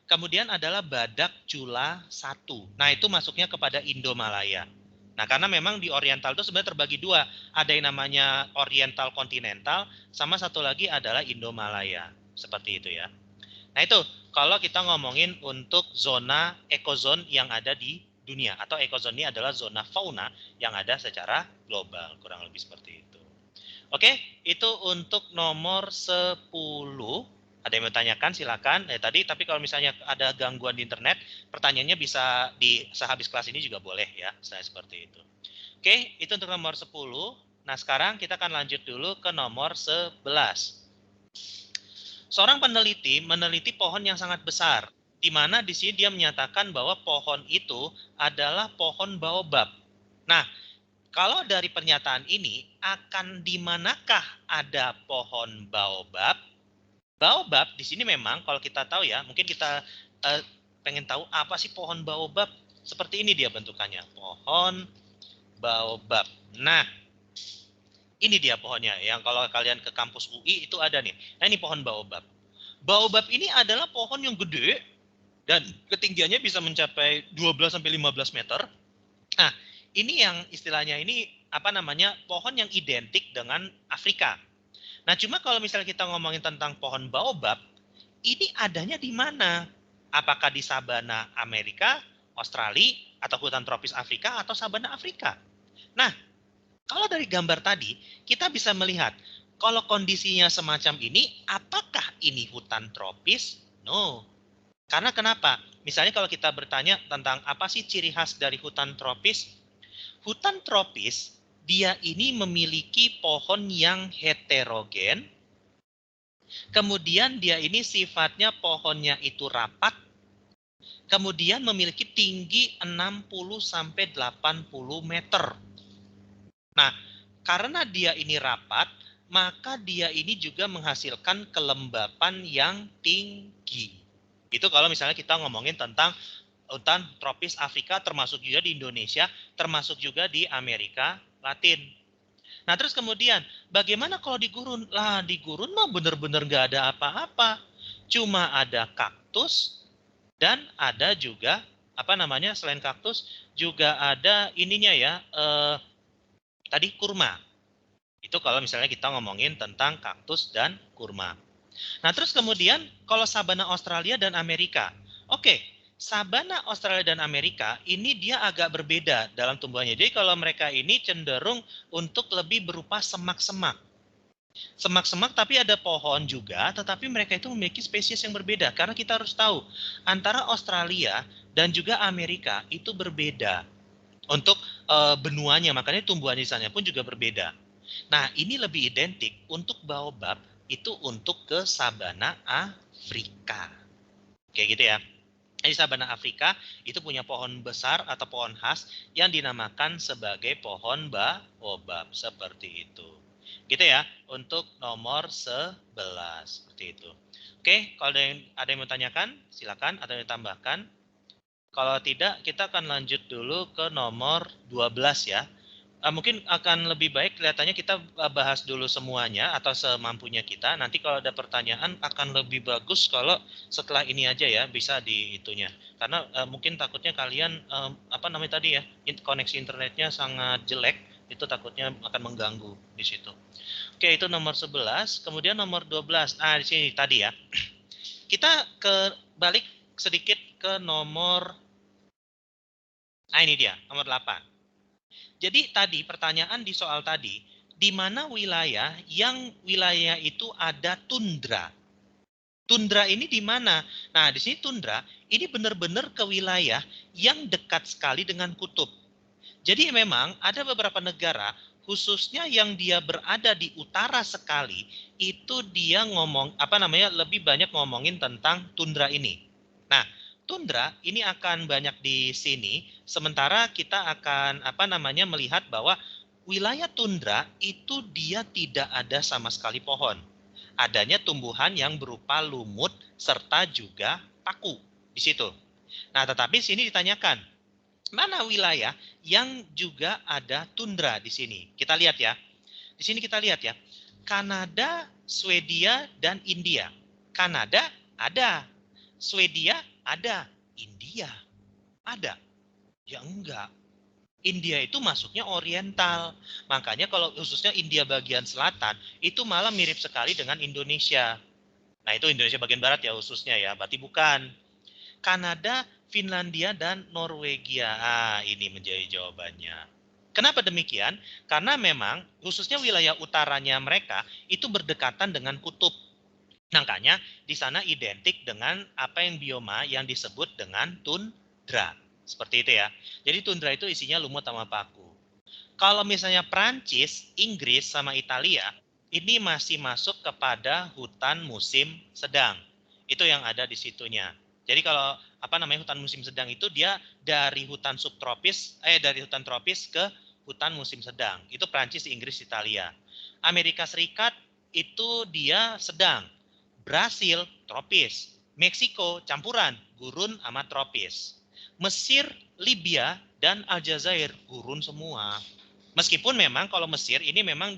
Kemudian adalah badak cula 1. Nah, itu masuknya kepada Indomalaya. Nah, karena memang di Oriental itu sebenarnya terbagi dua. Ada yang namanya Oriental Continental, sama satu lagi adalah Indomalaya. Seperti itu ya. Nah, itu kalau kita ngomongin untuk zona ekozon yang ada di dunia. Atau ekozon ini adalah zona fauna yang ada secara global. Kurang lebih seperti itu. Oke, itu untuk nomor 10. Ada yang bertanyakan silakan. Tadi tapi kalau misalnya ada gangguan di internet, pertanyaannya bisa di sehabis kelas ini juga boleh ya, saya seperti itu. Oke, itu untuk nomor 10. Nah, sekarang kita akan lanjut dulu ke nomor 11. Seorang peneliti meneliti pohon yang sangat besar, di mana di sini dia menyatakan bahwa pohon itu adalah pohon baobab. Nah, kalau dari pernyataan ini, akan di manakah ada pohon baobab? Baobab di sini memang kalau kita tahu ya, mungkin kita pengen tahu apa sih pohon baobab? Seperti ini dia bentukannya, pohon baobab. Nah, ini dia pohonnya. Yang kalau kalian ke kampus UI itu ada nih. Nah, ini pohon baobab. Baobab ini adalah pohon yang gede dan ketinggiannya bisa mencapai 12 sampai 15 meter. Nah, ini yang istilahnya ini apa namanya? Pohon yang identik dengan Afrika. Nah, cuma kalau misalnya kita ngomongin tentang pohon baobab, ini adanya di mana? Apakah di sabana Amerika, Australia, atau hutan tropis Afrika, atau sabana Afrika? Nah, kalau dari gambar tadi, kita bisa melihat kalau kondisinya semacam ini, apakah ini hutan tropis? No. Karena kenapa? Misalnya kalau kita bertanya tentang apa sih ciri khas dari hutan tropis? Hutan tropis, dia ini memiliki pohon yang heterogen, kemudian dia ini sifatnya pohonnya itu rapat, kemudian memiliki tinggi 60 sampai 80 meter. Nah, karena dia ini rapat, maka dia ini juga menghasilkan kelembapan yang tinggi. Itu kalau misalnya kita ngomongin tentang hutan tropis Afrika, termasuk juga di Indonesia, termasuk juga di Amerika Latin. Nah, terus kemudian bagaimana kalau di gurun? Lah, di gurun mah bener-bener nggak ada apa-apa. Cuma ada kaktus dan ada juga apa namanya selain kaktus juga ada ininya ya tadi kurma. Itu kalau misalnya kita ngomongin tentang kaktus dan kurma. Nah, terus kemudian kalau sabana Australia dan Amerika. Oke, sabana Australia dan Amerika ini dia agak berbeda dalam tumbuhannya. Jadi kalau mereka ini cenderung untuk lebih berupa semak-semak. Semak-semak tapi ada pohon juga, tetapi mereka itu memiliki spesies yang berbeda. Karena kita harus tahu, antara Australia dan juga Amerika itu berbeda untuk benuanya, makanya tumbuhan di sana pun juga berbeda. Nah, ini lebih identik untuk baobab itu untuk ke sabana Afrika. Kayak gitu ya. Di sabana Afrika itu punya pohon besar atau pohon khas yang dinamakan sebagai pohon baobab seperti itu. Gitu ya, untuk nomor 11 seperti itu. Oke, kalau ada yang mau tanyakan, silakan atau yang tambahkan. Kalau tidak, kita akan lanjut dulu ke nomor 12 ya. Mungkin akan lebih baik kelihatannya kita bahas dulu semuanya atau semampunya kita. Nanti kalau ada pertanyaan akan lebih bagus kalau setelah ini aja ya bisa di itunya. Karena mungkin takutnya kalian apa namanya tadi ya, koneksi internetnya sangat jelek, itu takutnya akan mengganggu di situ. Oke, itu nomor 11, kemudian nomor 12. Nah, di sini tadi ya. Kita balik sedikit ke nomor. Nah, ini dia, nomor 8. Jadi tadi pertanyaan di soal tadi, di mana wilayah yang wilayah itu ada tundra? Tundra ini di mana? Nah, di sini tundra ini benar-benar ke wilayah yang dekat sekali dengan kutub. Jadi memang ada beberapa negara khususnya yang dia berada di utara sekali, itu dia ngomong apa namanya lebih banyak ngomongin tentang tundra ini. Nah, tundra ini akan banyak di sini, sementara kita akan apa namanya melihat bahwa wilayah tundra itu dia tidak ada sama sekali pohon. Adanya tumbuhan yang berupa lumut serta juga paku di situ. Nah, tetapi sini ditanyakan, mana wilayah yang juga ada tundra di sini? Kita lihat ya. Di sini kita lihat ya. Kanada, Swedia, dan India. Kanada ada. Swedia Ada. India? Ada? Ya enggak. India itu masuknya oriental. Makanya kalau khususnya India bagian selatan, itu malah mirip sekali dengan Indonesia. Nah itu Indonesia bagian barat ya khususnya ya, berarti bukan. Kanada, Finlandia, dan Norwegia. Ini menjadi jawabannya. Kenapa demikian? Karena memang khususnya wilayah utaranya mereka itu berdekatan dengan kutub. Makanya di sana identik dengan apa yang bioma yang disebut dengan tundra. Seperti itu ya. Jadi tundra itu isinya lumut sama paku. Kalau misalnya Prancis, Inggris, sama Italia, ini masih masuk kepada hutan musim sedang. Itu yang ada di situnya. Jadi kalau hutan musim sedang itu dia dari hutan subtropis, dari hutan tropis ke hutan musim sedang. Itu Prancis, Inggris, Italia. Amerika Serikat itu dia sedang. Brasil tropis, Meksiko campuran gurun sama tropis. Mesir, Libya, dan Aljazair gurun semua. Meskipun memang kalau Mesir ini memang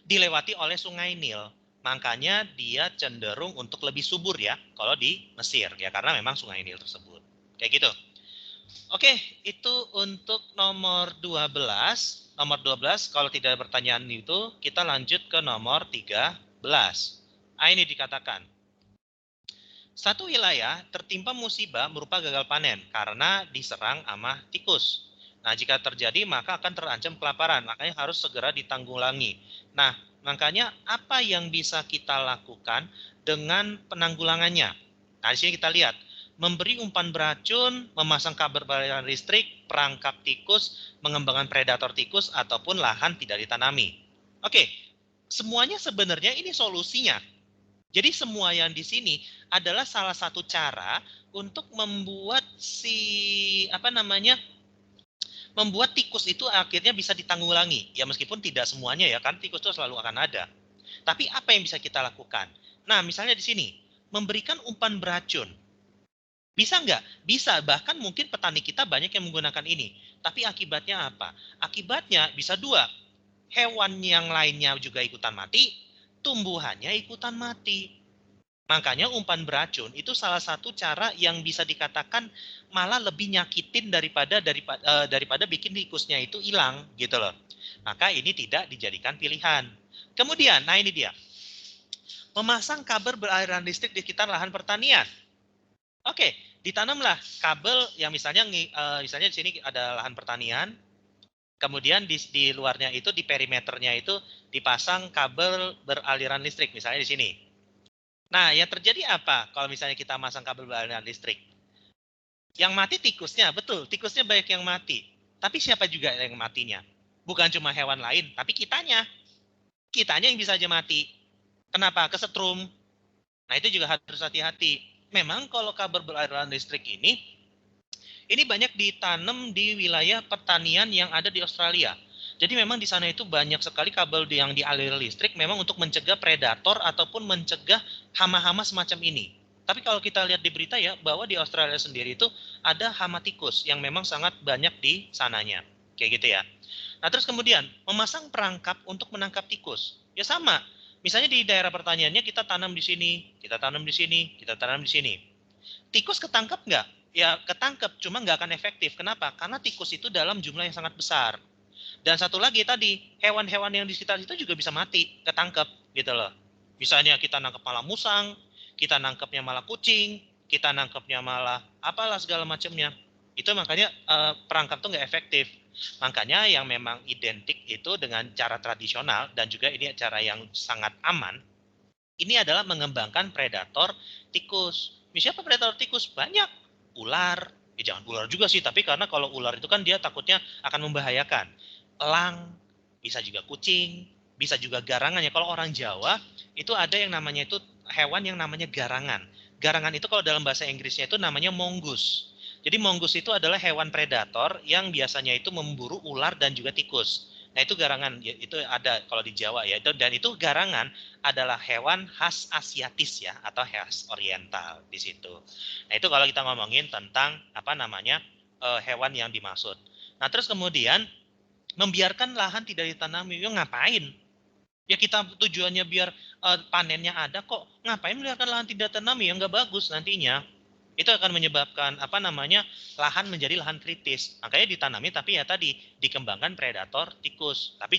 dilewati oleh Sungai Nil. Makanya dia cenderung untuk lebih subur ya kalau di Mesir ya karena memang Sungai Nil tersebut. Kayak gitu. Oke, itu untuk nomor 12. Nomor 12 kalau tidak ada pertanyaan itu kita lanjut ke nomor 13. Ini dikatakan satu wilayah tertimpa musibah berupa gagal panen karena diserang ama tikus. Nah, jika terjadi maka akan terancam kelaparan, makanya harus segera ditanggulangi. Nah, makanya apa yang bisa kita lakukan dengan penanggulangannya? Nah, di sini kita lihat, memberi umpan beracun, memasang kabel aliran listrik, perangkap tikus, mengembangkan predator tikus, ataupun lahan tidak ditanami. Oke, semuanya sebenarnya ini solusinya. Jadi semua yang di sini adalah salah satu cara untuk membuat membuat tikus itu akhirnya bisa ditanggulangi. Ya meskipun tidak semuanya ya, kan tikus itu selalu akan ada. Tapi apa yang bisa kita lakukan? Nah, misalnya di sini, memberikan umpan beracun. Bisa nggak? Bisa, bahkan mungkin petani kita banyak yang menggunakan ini. Tapi akibatnya apa? Akibatnya bisa dua. Hewan yang lainnya juga ikutan mati, tumbuhannya ikutan mati. Makanya umpan beracun itu salah satu cara yang bisa dikatakan malah lebih nyakitin daripada bikin tikusnya itu hilang gitu loh. Maka ini tidak dijadikan pilihan. Kemudian, nah ini dia. Memasang kabel beraliran listrik di sekitar lahan pertanian. Oke, ditanamlah kabel yang misalnya di sini ada lahan pertanian, kemudian di luarnya itu di perimeternya itu dipasang kabel beraliran listrik misalnya di sini. Nah, yang terjadi apa kalau misalnya kita masang kabel beraliran listrik? Yang mati tikusnya, betul, tikusnya banyak yang mati. Tapi siapa juga yang matinya? Bukan cuma hewan lain, tapi kitanya. Kitanya yang bisa aja mati. Kenapa? Kesetrum. Nah, itu juga harus hati-hati. Memang kalau kabel beraliran listrik ini banyak ditanam di wilayah pertanian yang ada di Australia. Jadi memang di sana itu banyak sekali kabel yang dialiri listrik memang untuk mencegah predator ataupun mencegah hama-hama semacam ini. Tapi kalau kita lihat di berita ya bahwa di Australia sendiri itu ada hama tikus yang memang sangat banyak di sananya. Kayak gitu ya. Nah, terus kemudian memasang perangkap untuk menangkap tikus. Ya sama. Misalnya di daerah pertaniannya kita tanam di sini, kita tanam di sini, kita tanam di sini. Tikus ketangkep nggak? Ya ketangkep, cuma nggak akan efektif. Kenapa? Karena tikus itu dalam jumlah yang sangat besar. Dan satu lagi tadi, hewan-hewan yang di sekitar itu juga bisa mati, ketangkep gitu loh. Misalnya kita nangkep malah musang, kita nangkepnya malah kucing, kita nangkepnya malah apalah segala macamnya. Itu makanya perangkap itu nggak efektif. Makanya yang memang identik itu dengan cara tradisional dan juga ini cara yang sangat aman, ini adalah mengembangkan predator tikus. Siapa predator tikus? Banyak. Ular. Jangan ular juga sih, tapi karena kalau ular itu kan dia takutnya akan membahayakan. Elang, bisa juga kucing, bisa juga garangan ya. Kalau orang Jawa, itu ada yang namanya itu hewan yang namanya garangan. Garangan itu kalau dalam bahasa Inggrisnya itu namanya mongoose. Jadi mongoose itu adalah hewan predator yang biasanya itu memburu ular dan juga tikus. Nah itu garangan, itu ada kalau di Jawa ya. Dan itu garangan adalah hewan khas Asiatis ya atau khas Oriental di situ. Nah itu kalau kita ngomongin tentang hewan yang dimaksud. Nah terus kemudian membiarkan lahan tidak ditanami, ngapain? Ya kita tujuannya biar panennya ada kok. Ngapain membiarkan lahan tidak tanami yang nggak bagus nantinya? Itu akan menyebabkan lahan menjadi lahan kritis. Makanya ditanami tapi ya tadi dikembangkan predator tikus. Tapi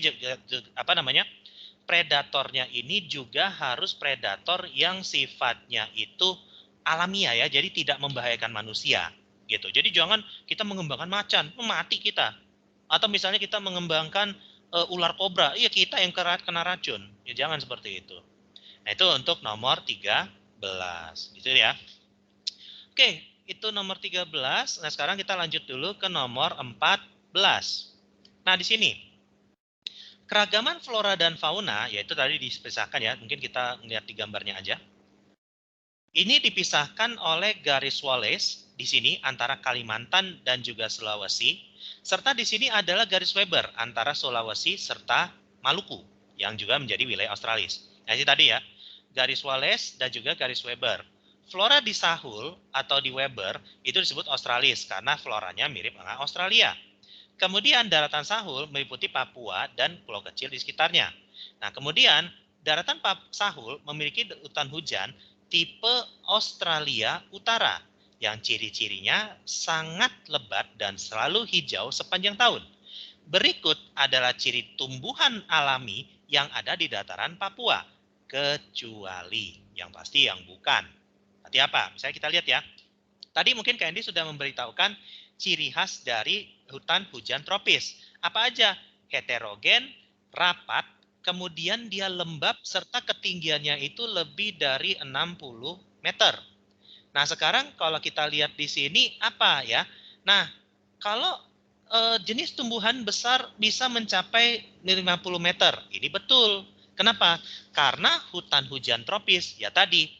predatornya ini juga harus predator yang sifatnya itu alamiah ya, jadi tidak membahayakan manusia gitu. Jadi jangan kita mengembangkan macan, mati kita. Atau misalnya kita mengembangkan ular kobra, iya kita yang kena racun. Ya jangan seperti itu. Nah, itu untuk nomor 13. Gitu ya. Oke, itu nomor 13. Nah, sekarang kita lanjut dulu ke nomor 14. Nah, di sini keragaman flora dan fauna, yaitu tadi dipisahkan ya, mungkin kita lihat di gambarnya aja. Ini dipisahkan oleh garis Wallace di sini antara Kalimantan dan juga Sulawesi, serta di sini adalah garis Weber antara Sulawesi serta Maluku yang juga menjadi wilayah Australis. Nah, ini tadi ya, garis Wallace dan juga garis Weber. Flora di Sahul atau di Weber itu disebut Australis karena floranya mirip dengan Australia. Kemudian daratan Sahul meliputi Papua dan pulau kecil di sekitarnya. Nah, kemudian daratan Sahul memiliki hutan hujan tipe Australia Utara yang ciri-cirinya sangat lebat dan selalu hijau sepanjang tahun. Berikut adalah ciri tumbuhan alami yang ada di dataran Papua, kecuali yang pasti yang bukan. Berarti apa? Misalnya kita lihat ya. Tadi mungkin Kak Andi sudah memberitahukan ciri khas dari hutan hujan tropis. Apa aja? Heterogen, rapat, kemudian dia lembab serta ketinggiannya itu lebih dari 60 meter. Nah, sekarang kalau kita lihat di sini apa ya? Nah, kalau jenis tumbuhan besar bisa mencapai 50 meter. Ini betul. Kenapa? Karena hutan hujan tropis ya tadi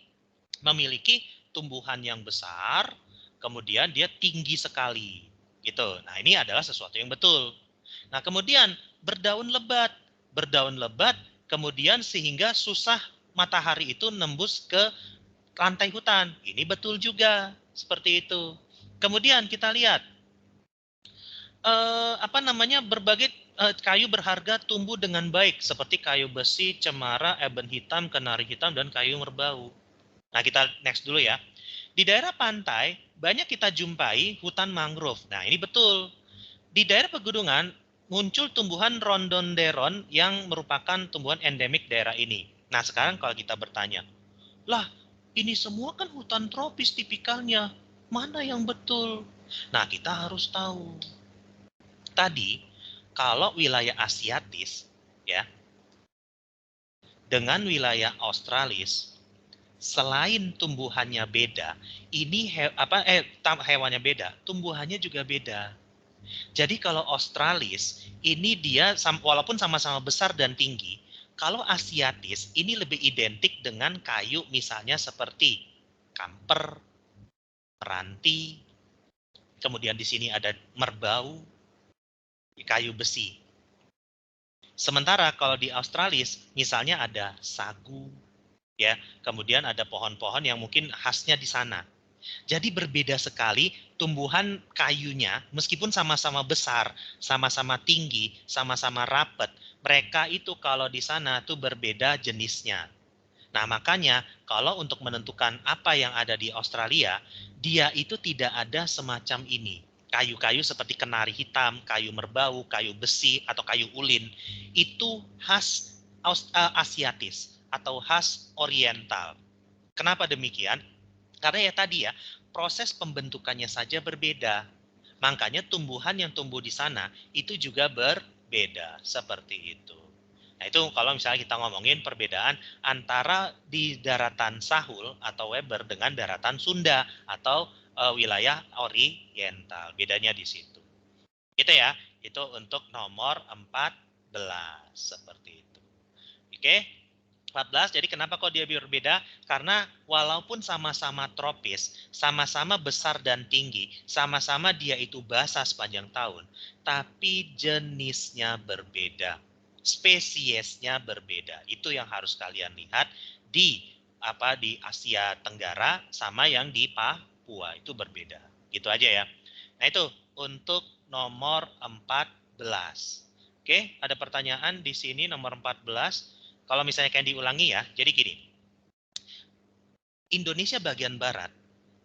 memiliki tumbuhan yang besar, kemudian dia tinggi sekali. Gitu. Nah, ini adalah sesuatu yang betul. Nah, kemudian berdaun lebat. Berdaun lebat kemudian sehingga susah matahari itu nembus ke lantai hutan. Ini betul juga, seperti itu. Kemudian kita lihat berbagai kayu berharga tumbuh dengan baik seperti kayu besi, cemara, eben hitam, kenari hitam dan kayu merbau. Nah, kita next dulu ya. Di daerah pantai banyak kita jumpai hutan mangrove. Nah, ini betul. Di daerah pegunungan muncul tumbuhan rhododendron yang merupakan tumbuhan endemik daerah ini. Nah, sekarang kalau kita bertanya, lah, ini semua kan hutan tropis tipikalnya. Mana yang betul? Nah, kita harus tahu. Tadi, kalau wilayah Asiatis, ya, dengan wilayah Australis, selain tumbuhannya beda, ini hewannya beda, tumbuhannya juga beda. Jadi kalau Australis, ini dia walaupun sama-sama besar dan tinggi, kalau Asiatis ini lebih identik dengan kayu misalnya seperti kamper, meranti, kemudian di sini ada merbau, kayu besi. Sementara kalau di Australis misalnya ada sagu, ya, kemudian ada pohon-pohon yang mungkin khasnya di sana. Jadi berbeda sekali tumbuhan kayunya meskipun sama-sama besar, sama-sama tinggi, sama-sama rapat. Mereka itu kalau di sana tuh berbeda jenisnya. Nah, makanya kalau untuk menentukan apa yang ada di Australia, dia itu tidak ada semacam ini. Kayu-kayu seperti kenari hitam, kayu merbau, kayu besi, atau kayu ulin, itu khas Asiatis atau khas Oriental. Kenapa demikian? Karena ya tadi ya, proses pembentukannya saja berbeda. Makanya tumbuhan yang tumbuh di sana itu juga berbeda seperti itu. Nah, itu kalau misalnya kita ngomongin perbedaan antara di daratan Sahul atau Weber dengan daratan Sunda atau wilayah Oriental. Bedanya di situ. Gitu ya. Itu untuk nomor 14 seperti itu. Oke. 14, jadi kenapa kok dia berbeda? Karena walaupun sama-sama tropis, sama-sama besar dan tinggi, sama-sama dia itu basah sepanjang tahun, tapi jenisnya berbeda, spesiesnya berbeda. Itu yang harus kalian lihat di di Asia Tenggara sama yang di Papua itu berbeda. Gitu aja ya. Nah, itu untuk nomor 14. Oke, ada pertanyaan di sini nomor 14. Kalau misalnya Candy ulangi ya, jadi gini. Indonesia bagian barat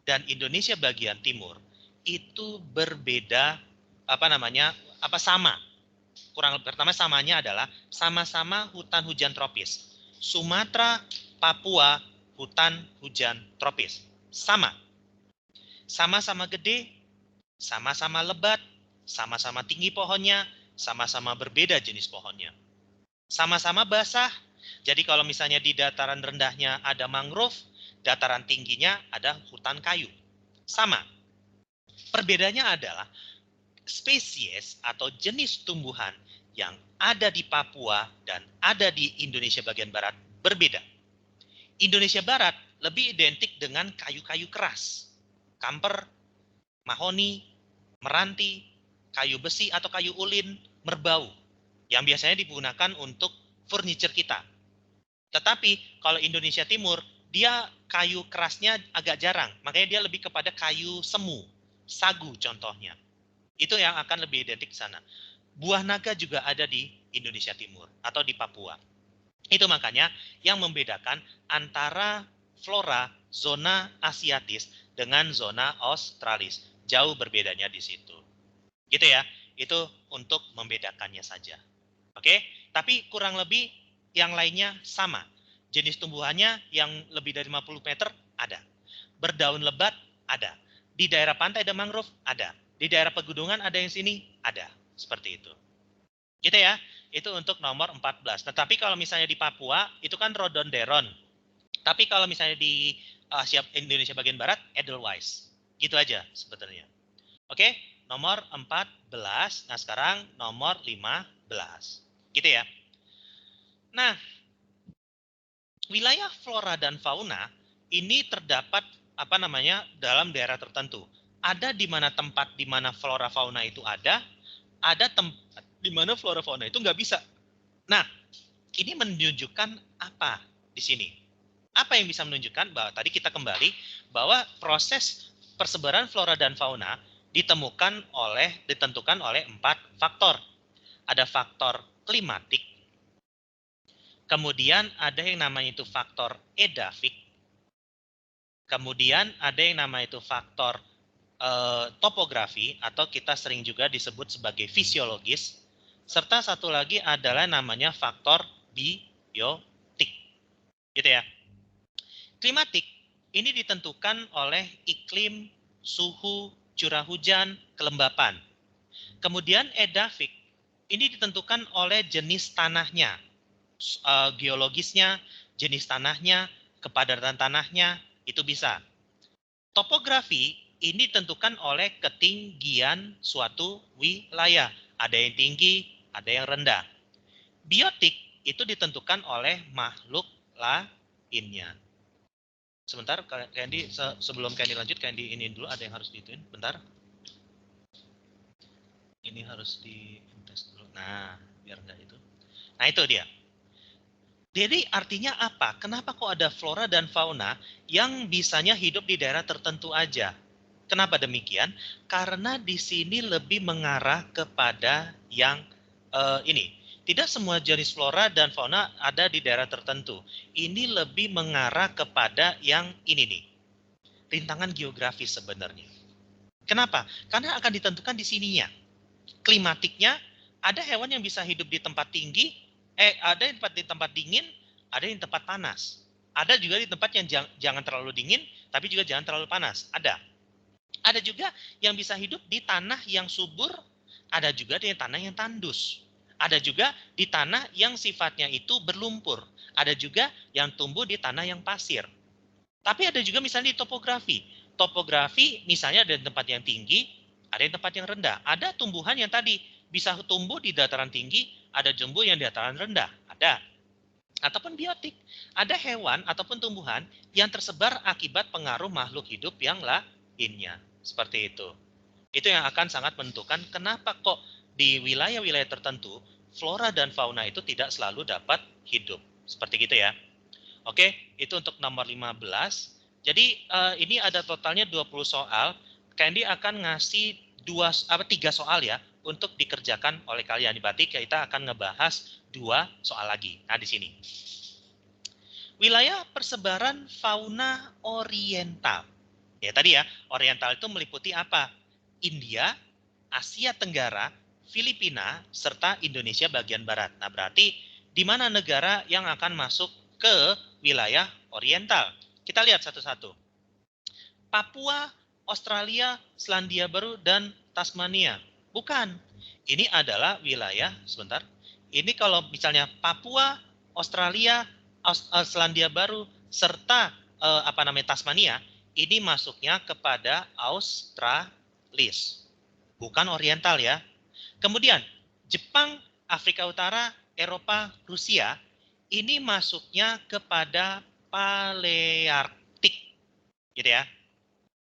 dan Indonesia bagian timur itu berbeda sama. Pertama samanya adalah sama-sama hutan hujan tropis. Sumatera, Papua, hutan hujan tropis. Sama. Sama-sama gede, sama-sama lebat, sama-sama tinggi pohonnya, sama-sama berbeda jenis pohonnya. Sama-sama basah. Jadi kalau misalnya di dataran rendahnya ada mangrove, dataran tingginya ada hutan kayu. Sama. Perbedaannya adalah spesies atau jenis tumbuhan yang ada di Papua dan ada di Indonesia bagian barat berbeda. Indonesia barat lebih identik dengan kayu-kayu keras. Kamper, mahoni, meranti, kayu besi atau kayu ulin, merbau, yang biasanya digunakan untuk furniture kita. Tetapi kalau Indonesia Timur, dia kayu kerasnya agak jarang, makanya dia lebih kepada kayu semu, sagu contohnya. Itu yang akan lebih identik di sana. Buah naga juga ada di Indonesia Timur atau di Papua. Itu makanya yang membedakan antara flora zona Asiatis dengan zona Australis. Jauh berbedanya di situ. Gitu ya. Itu untuk membedakannya saja. Oke? Tapi kurang lebih yang lainnya sama. Jenis tumbuhannya yang lebih dari 50 meter ada. Berdaun lebat ada. Di daerah pantai ada mangrove ada. Di daerah pegunungan ada yang sini ada. Seperti itu. Gitu ya. Itu untuk nomor 14. Tetapi kalau misalnya di Papua itu kan rhododendron. Tapi kalau misalnya di Indonesia bagian barat edelweiss. Gitu aja sebetulnya. Oke, nomor 14. Nah, sekarang nomor 15. Gitu ya. Nah, wilayah flora dan fauna ini terdapat dalam daerah tertentu. Ada di mana tempat di mana flora fauna itu ada tempat di mana flora fauna itu nggak bisa. Nah, ini menunjukkan apa di sini? Apa yang bisa menunjukkan bahwa tadi kita kembali bahwa proses persebaran flora dan fauna ditentukan oleh 4 faktor. Ada faktor klimatik, kemudian ada yang namanya itu faktor edafik, kemudian ada yang namanya itu faktor topografi atau kita sering juga disebut sebagai fisiologis, serta satu lagi adalah namanya faktor biotik. Gitu ya. Klimatik ini ditentukan oleh iklim, suhu, curah hujan, kelembapan. Kemudian edafik ini ditentukan oleh jenis tanahnya, geologisnya, jenis tanahnya, kepadatan tanahnya, itu bisa. Topografi ini ditentukan oleh ketinggian suatu wilayah. Ada yang tinggi, ada yang rendah. Biotik itu ditentukan oleh makhluk lainnya. Sebentar, Candy, sebelum Candy lanjut, Candy ini dulu ada yang harus diituin. Bentar. Ini harus di-tes dulu. Nah, biar enggak itu. Nah, itu dia. Jadi artinya apa? Kenapa kok ada flora dan fauna yang bisanya hidup di daerah tertentu aja? Kenapa demikian? Karena di sini lebih mengarah kepada yang ini. Tidak semua jenis flora dan fauna ada di daerah tertentu. Ini lebih mengarah kepada yang ini nih. Rintangan geografis sebenarnya. Kenapa? Karena akan ditentukan di sininya. Klimatiknya, ada hewan yang bisa hidup di tempat tinggi, ada di tempat dingin, ada di tempat panas. Ada juga di tempat yang jangan terlalu dingin, tapi juga jangan terlalu panas. Ada. Ada juga yang bisa hidup di tanah yang subur, ada juga di tanah yang tandus. Ada juga di tanah yang sifatnya itu berlumpur. Ada juga yang tumbuh di tanah yang pasir. Tapi ada juga misalnya di topografi. Topografi misalnya ada di tempat yang tinggi, ada di tempat yang rendah. Ada tumbuhan yang tadi bisa tumbuh di dataran tinggi, ada tumbuh yang di dataran rendah. Ada. Ataupun biotik. Ada hewan ataupun tumbuhan yang tersebar akibat pengaruh makhluk hidup yang lainnya. Seperti itu. Itu yang akan sangat menentukan kenapa kok di wilayah-wilayah tertentu flora dan fauna itu tidak selalu dapat hidup. Seperti gitu ya. Oke, itu untuk nomor 15. Jadi ini ada totalnya 20 soal. Candy akan ngasih 3 soal ya untuk dikerjakan oleh kalian. Berarti kita akan ngebahas 2 soal lagi. Nah, di sini. Wilayah persebaran fauna oriental. Ya tadi ya, oriental itu meliputi apa? India, Asia Tenggara, Filipina, serta Indonesia bagian barat. Nah, berarti di mana negara yang akan masuk ke wilayah oriental? Kita lihat satu-satu. Papua, Australia, Selandia Baru, dan Tasmania. Bukan. Ini adalah wilayah, sebentar. Ini kalau misalnya Papua, Australia, Selandia Baru, serta Tasmania, ini masuknya kepada Australis. Bukan oriental ya. Kemudian, Jepang, Afrika Utara, Eropa, Rusia, ini masuknya kepada Palearktik. Gitu ya.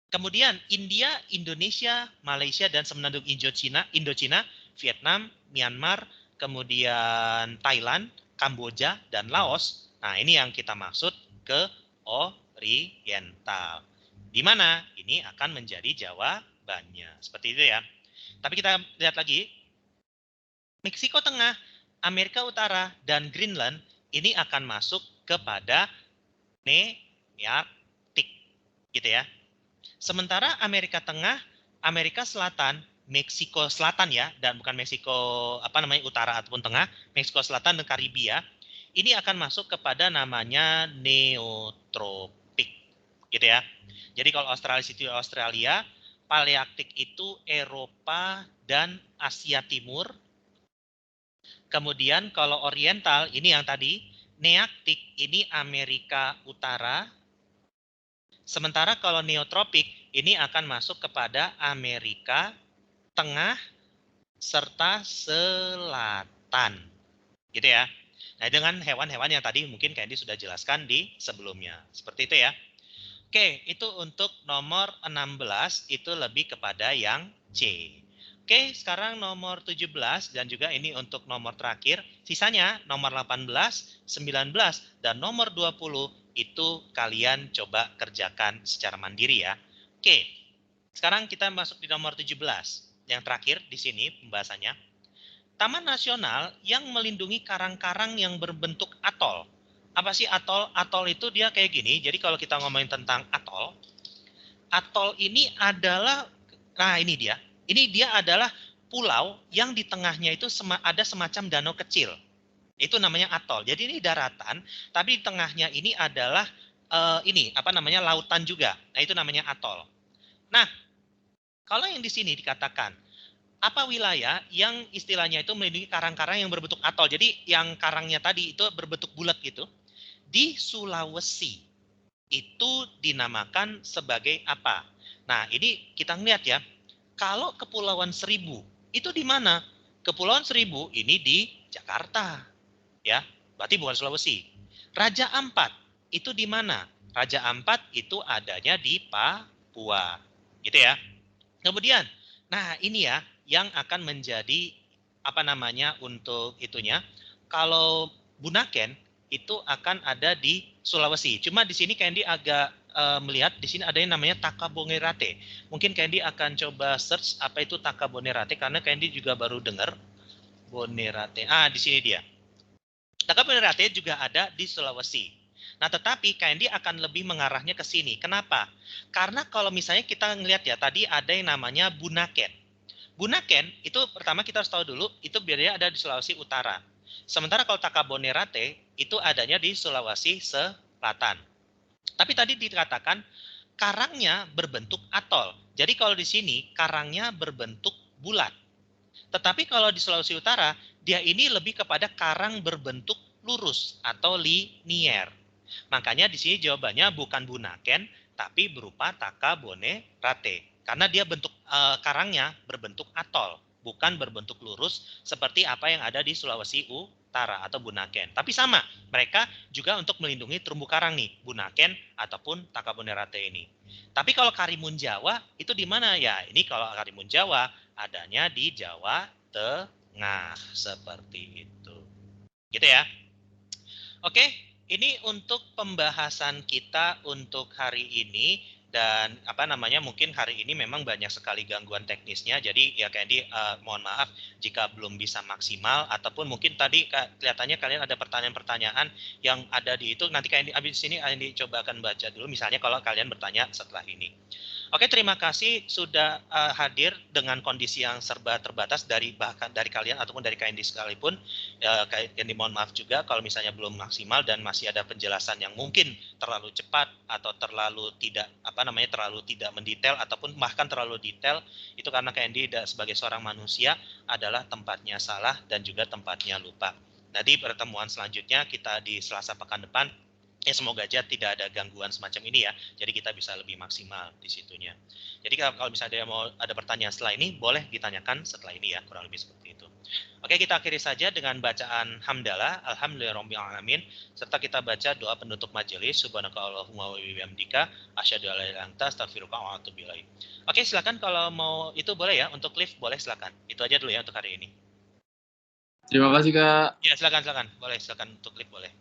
Kemudian India, Indonesia, Malaysia, dan semenanjung Indochina, Vietnam, Myanmar, kemudian Thailand, Kamboja, dan Laos. Nah, ini yang kita maksud ke oriental. Di mana ini akan menjadi jawabannya. Seperti itu ya. Tapi kita lihat lagi. Meksiko Tengah, Amerika Utara, dan Greenland ini akan masuk kepada Nearktik. Gitu ya. Sementara Amerika Tengah, Amerika Selatan, Meksiko Selatan ya, dan bukan Meksiko Utara ataupun Tengah, Meksiko Selatan dan Karibia, ini akan masuk kepada namanya neotropik, gitu ya. Jadi kalau Australis itu Australia, Palearktik itu Eropa dan Asia Timur. Kemudian kalau Oriental ini yang tadi, Nearktik ini Amerika Utara. Sementara kalau neotropik ini akan masuk kepada Amerika Tengah serta Selatan. Gitu ya. Nah, dengan hewan-hewan yang tadi mungkin Candy sudah jelaskan di sebelumnya. Seperti itu ya. Oke, itu untuk nomor 16 itu lebih kepada yang C. Oke, sekarang nomor 17 dan juga ini untuk nomor terakhir. Sisanya nomor 18, 19, dan nomor 20 itu kalian coba kerjakan secara mandiri ya. Oke, sekarang kita masuk di nomor 17. Yang terakhir di sini pembahasannya. Taman nasional yang melindungi karang-karang yang berbentuk atol. Apa sih atol? Atol itu dia kayak gini. Jadi kalau kita ngomongin tentang atol, atol ini adalah, nah ini dia. Ini dia adalah pulau yang di tengahnya itu ada semacam danau kecil. Itu namanya atol. Jadi ini daratan, tapi di tengahnya ini adalah lautan juga. Nah itu namanya atol. Nah kalau yang di sini dikatakan apa wilayah yang istilahnya itu melindungi karang-karang yang berbentuk atol. Jadi yang karangnya tadi itu berbentuk bulat gitu. Di Sulawesi itu dinamakan sebagai apa? Nah, ini kita ngeliat ya. Kalau Kepulauan Seribu itu di mana? Kepulauan Seribu ini di Jakarta. Ya, berarti bukan Sulawesi. Raja Ampat itu di mana? Raja Ampat itu adanya di Papua. Gitu ya. Kemudian, nah ini ya yang akan menjadi untuk itunya. Kalau Bunaken itu akan ada di Sulawesi. Cuma di sini Candy agak melihat di sini ada yang namanya Takabonerate. Mungkin Candy akan coba search apa itu Takabonerate karena Candy juga baru dengar Bonerate. Di sini dia. Takabonerate juga ada di Sulawesi. Nah, tetapi Candy akan lebih mengarahnya ke sini. Kenapa? Karena kalau misalnya kita ngelihat ya, tadi ada yang namanya Bunaken. Bunaken itu pertama kita harus tahu dulu itu biasanya ada di Sulawesi Utara. Sementara kalau Takabonerate itu adanya di Sulawesi Selatan. Tapi tadi dikatakan karangnya berbentuk atol. Jadi kalau di sini karangnya berbentuk bulat. Tetapi kalau di Sulawesi Utara dia ini lebih kepada karang berbentuk lurus atau linier. Makanya di sini jawabannya bukan Bunaken tapi berupa Takabonerate. Karena dia bentuk karangnya berbentuk atol, bukan berbentuk lurus seperti apa yang ada di Sulawesi Utara atau Bunaken. Tapi sama, mereka juga untuk melindungi terumbu karang nih, Bunaken ataupun Takabonerate ini. Tapi kalau Karimun Jawa itu di mana ya? Ini kalau Karimun Jawa adanya di Jawa Tengah seperti itu. Gitu ya. Oke, ini untuk pembahasan kita untuk hari ini. Dan apa namanya, mungkin hari ini memang banyak sekali gangguan teknisnya, jadi ya Candy mohon maaf jika belum bisa maksimal, ataupun mungkin tadi kelihatannya kalian ada pertanyaan-pertanyaan yang ada di itu, nanti Candy abis ini Candy coba akan baca dulu misalnya kalau kalian bertanya setelah ini. Oke, terima kasih sudah hadir dengan kondisi yang serba terbatas bahkan dari kalian ataupun dari Candy sekalipun. Candy mohon maaf juga kalau misalnya belum maksimal dan masih ada penjelasan yang mungkin terlalu cepat atau terlalu tidak terlalu tidak mendetail ataupun bahkan terlalu detail. Itu karena Candy sebagai seorang manusia adalah tempatnya salah dan juga tempatnya lupa. Nah, di pertemuan selanjutnya kita di Selasa pekan depan, ya semoga aja tidak ada gangguan semacam ini ya. Jadi kita bisa lebih maksimal di situnya. Jadi kalau misalnya mau ada pertanyaan setelah ini, boleh ditanyakan setelah ini ya, kurang lebih seperti itu. Oke, kita akhiri saja dengan bacaan hamdalah, alhamdulillahirabbil alamin, serta kita baca doa penutup majelis, subhanakallahumma wa bihamdika, asyhadu an la ilaha illa anta, astaghfiruka wa atubu ilaik. Oke, silakan kalau mau itu boleh ya, untuk live boleh silakan. Itu aja dulu ya untuk hari ini. Terima kasih, Kak. Ya, silakan, boleh silakan untuk live boleh.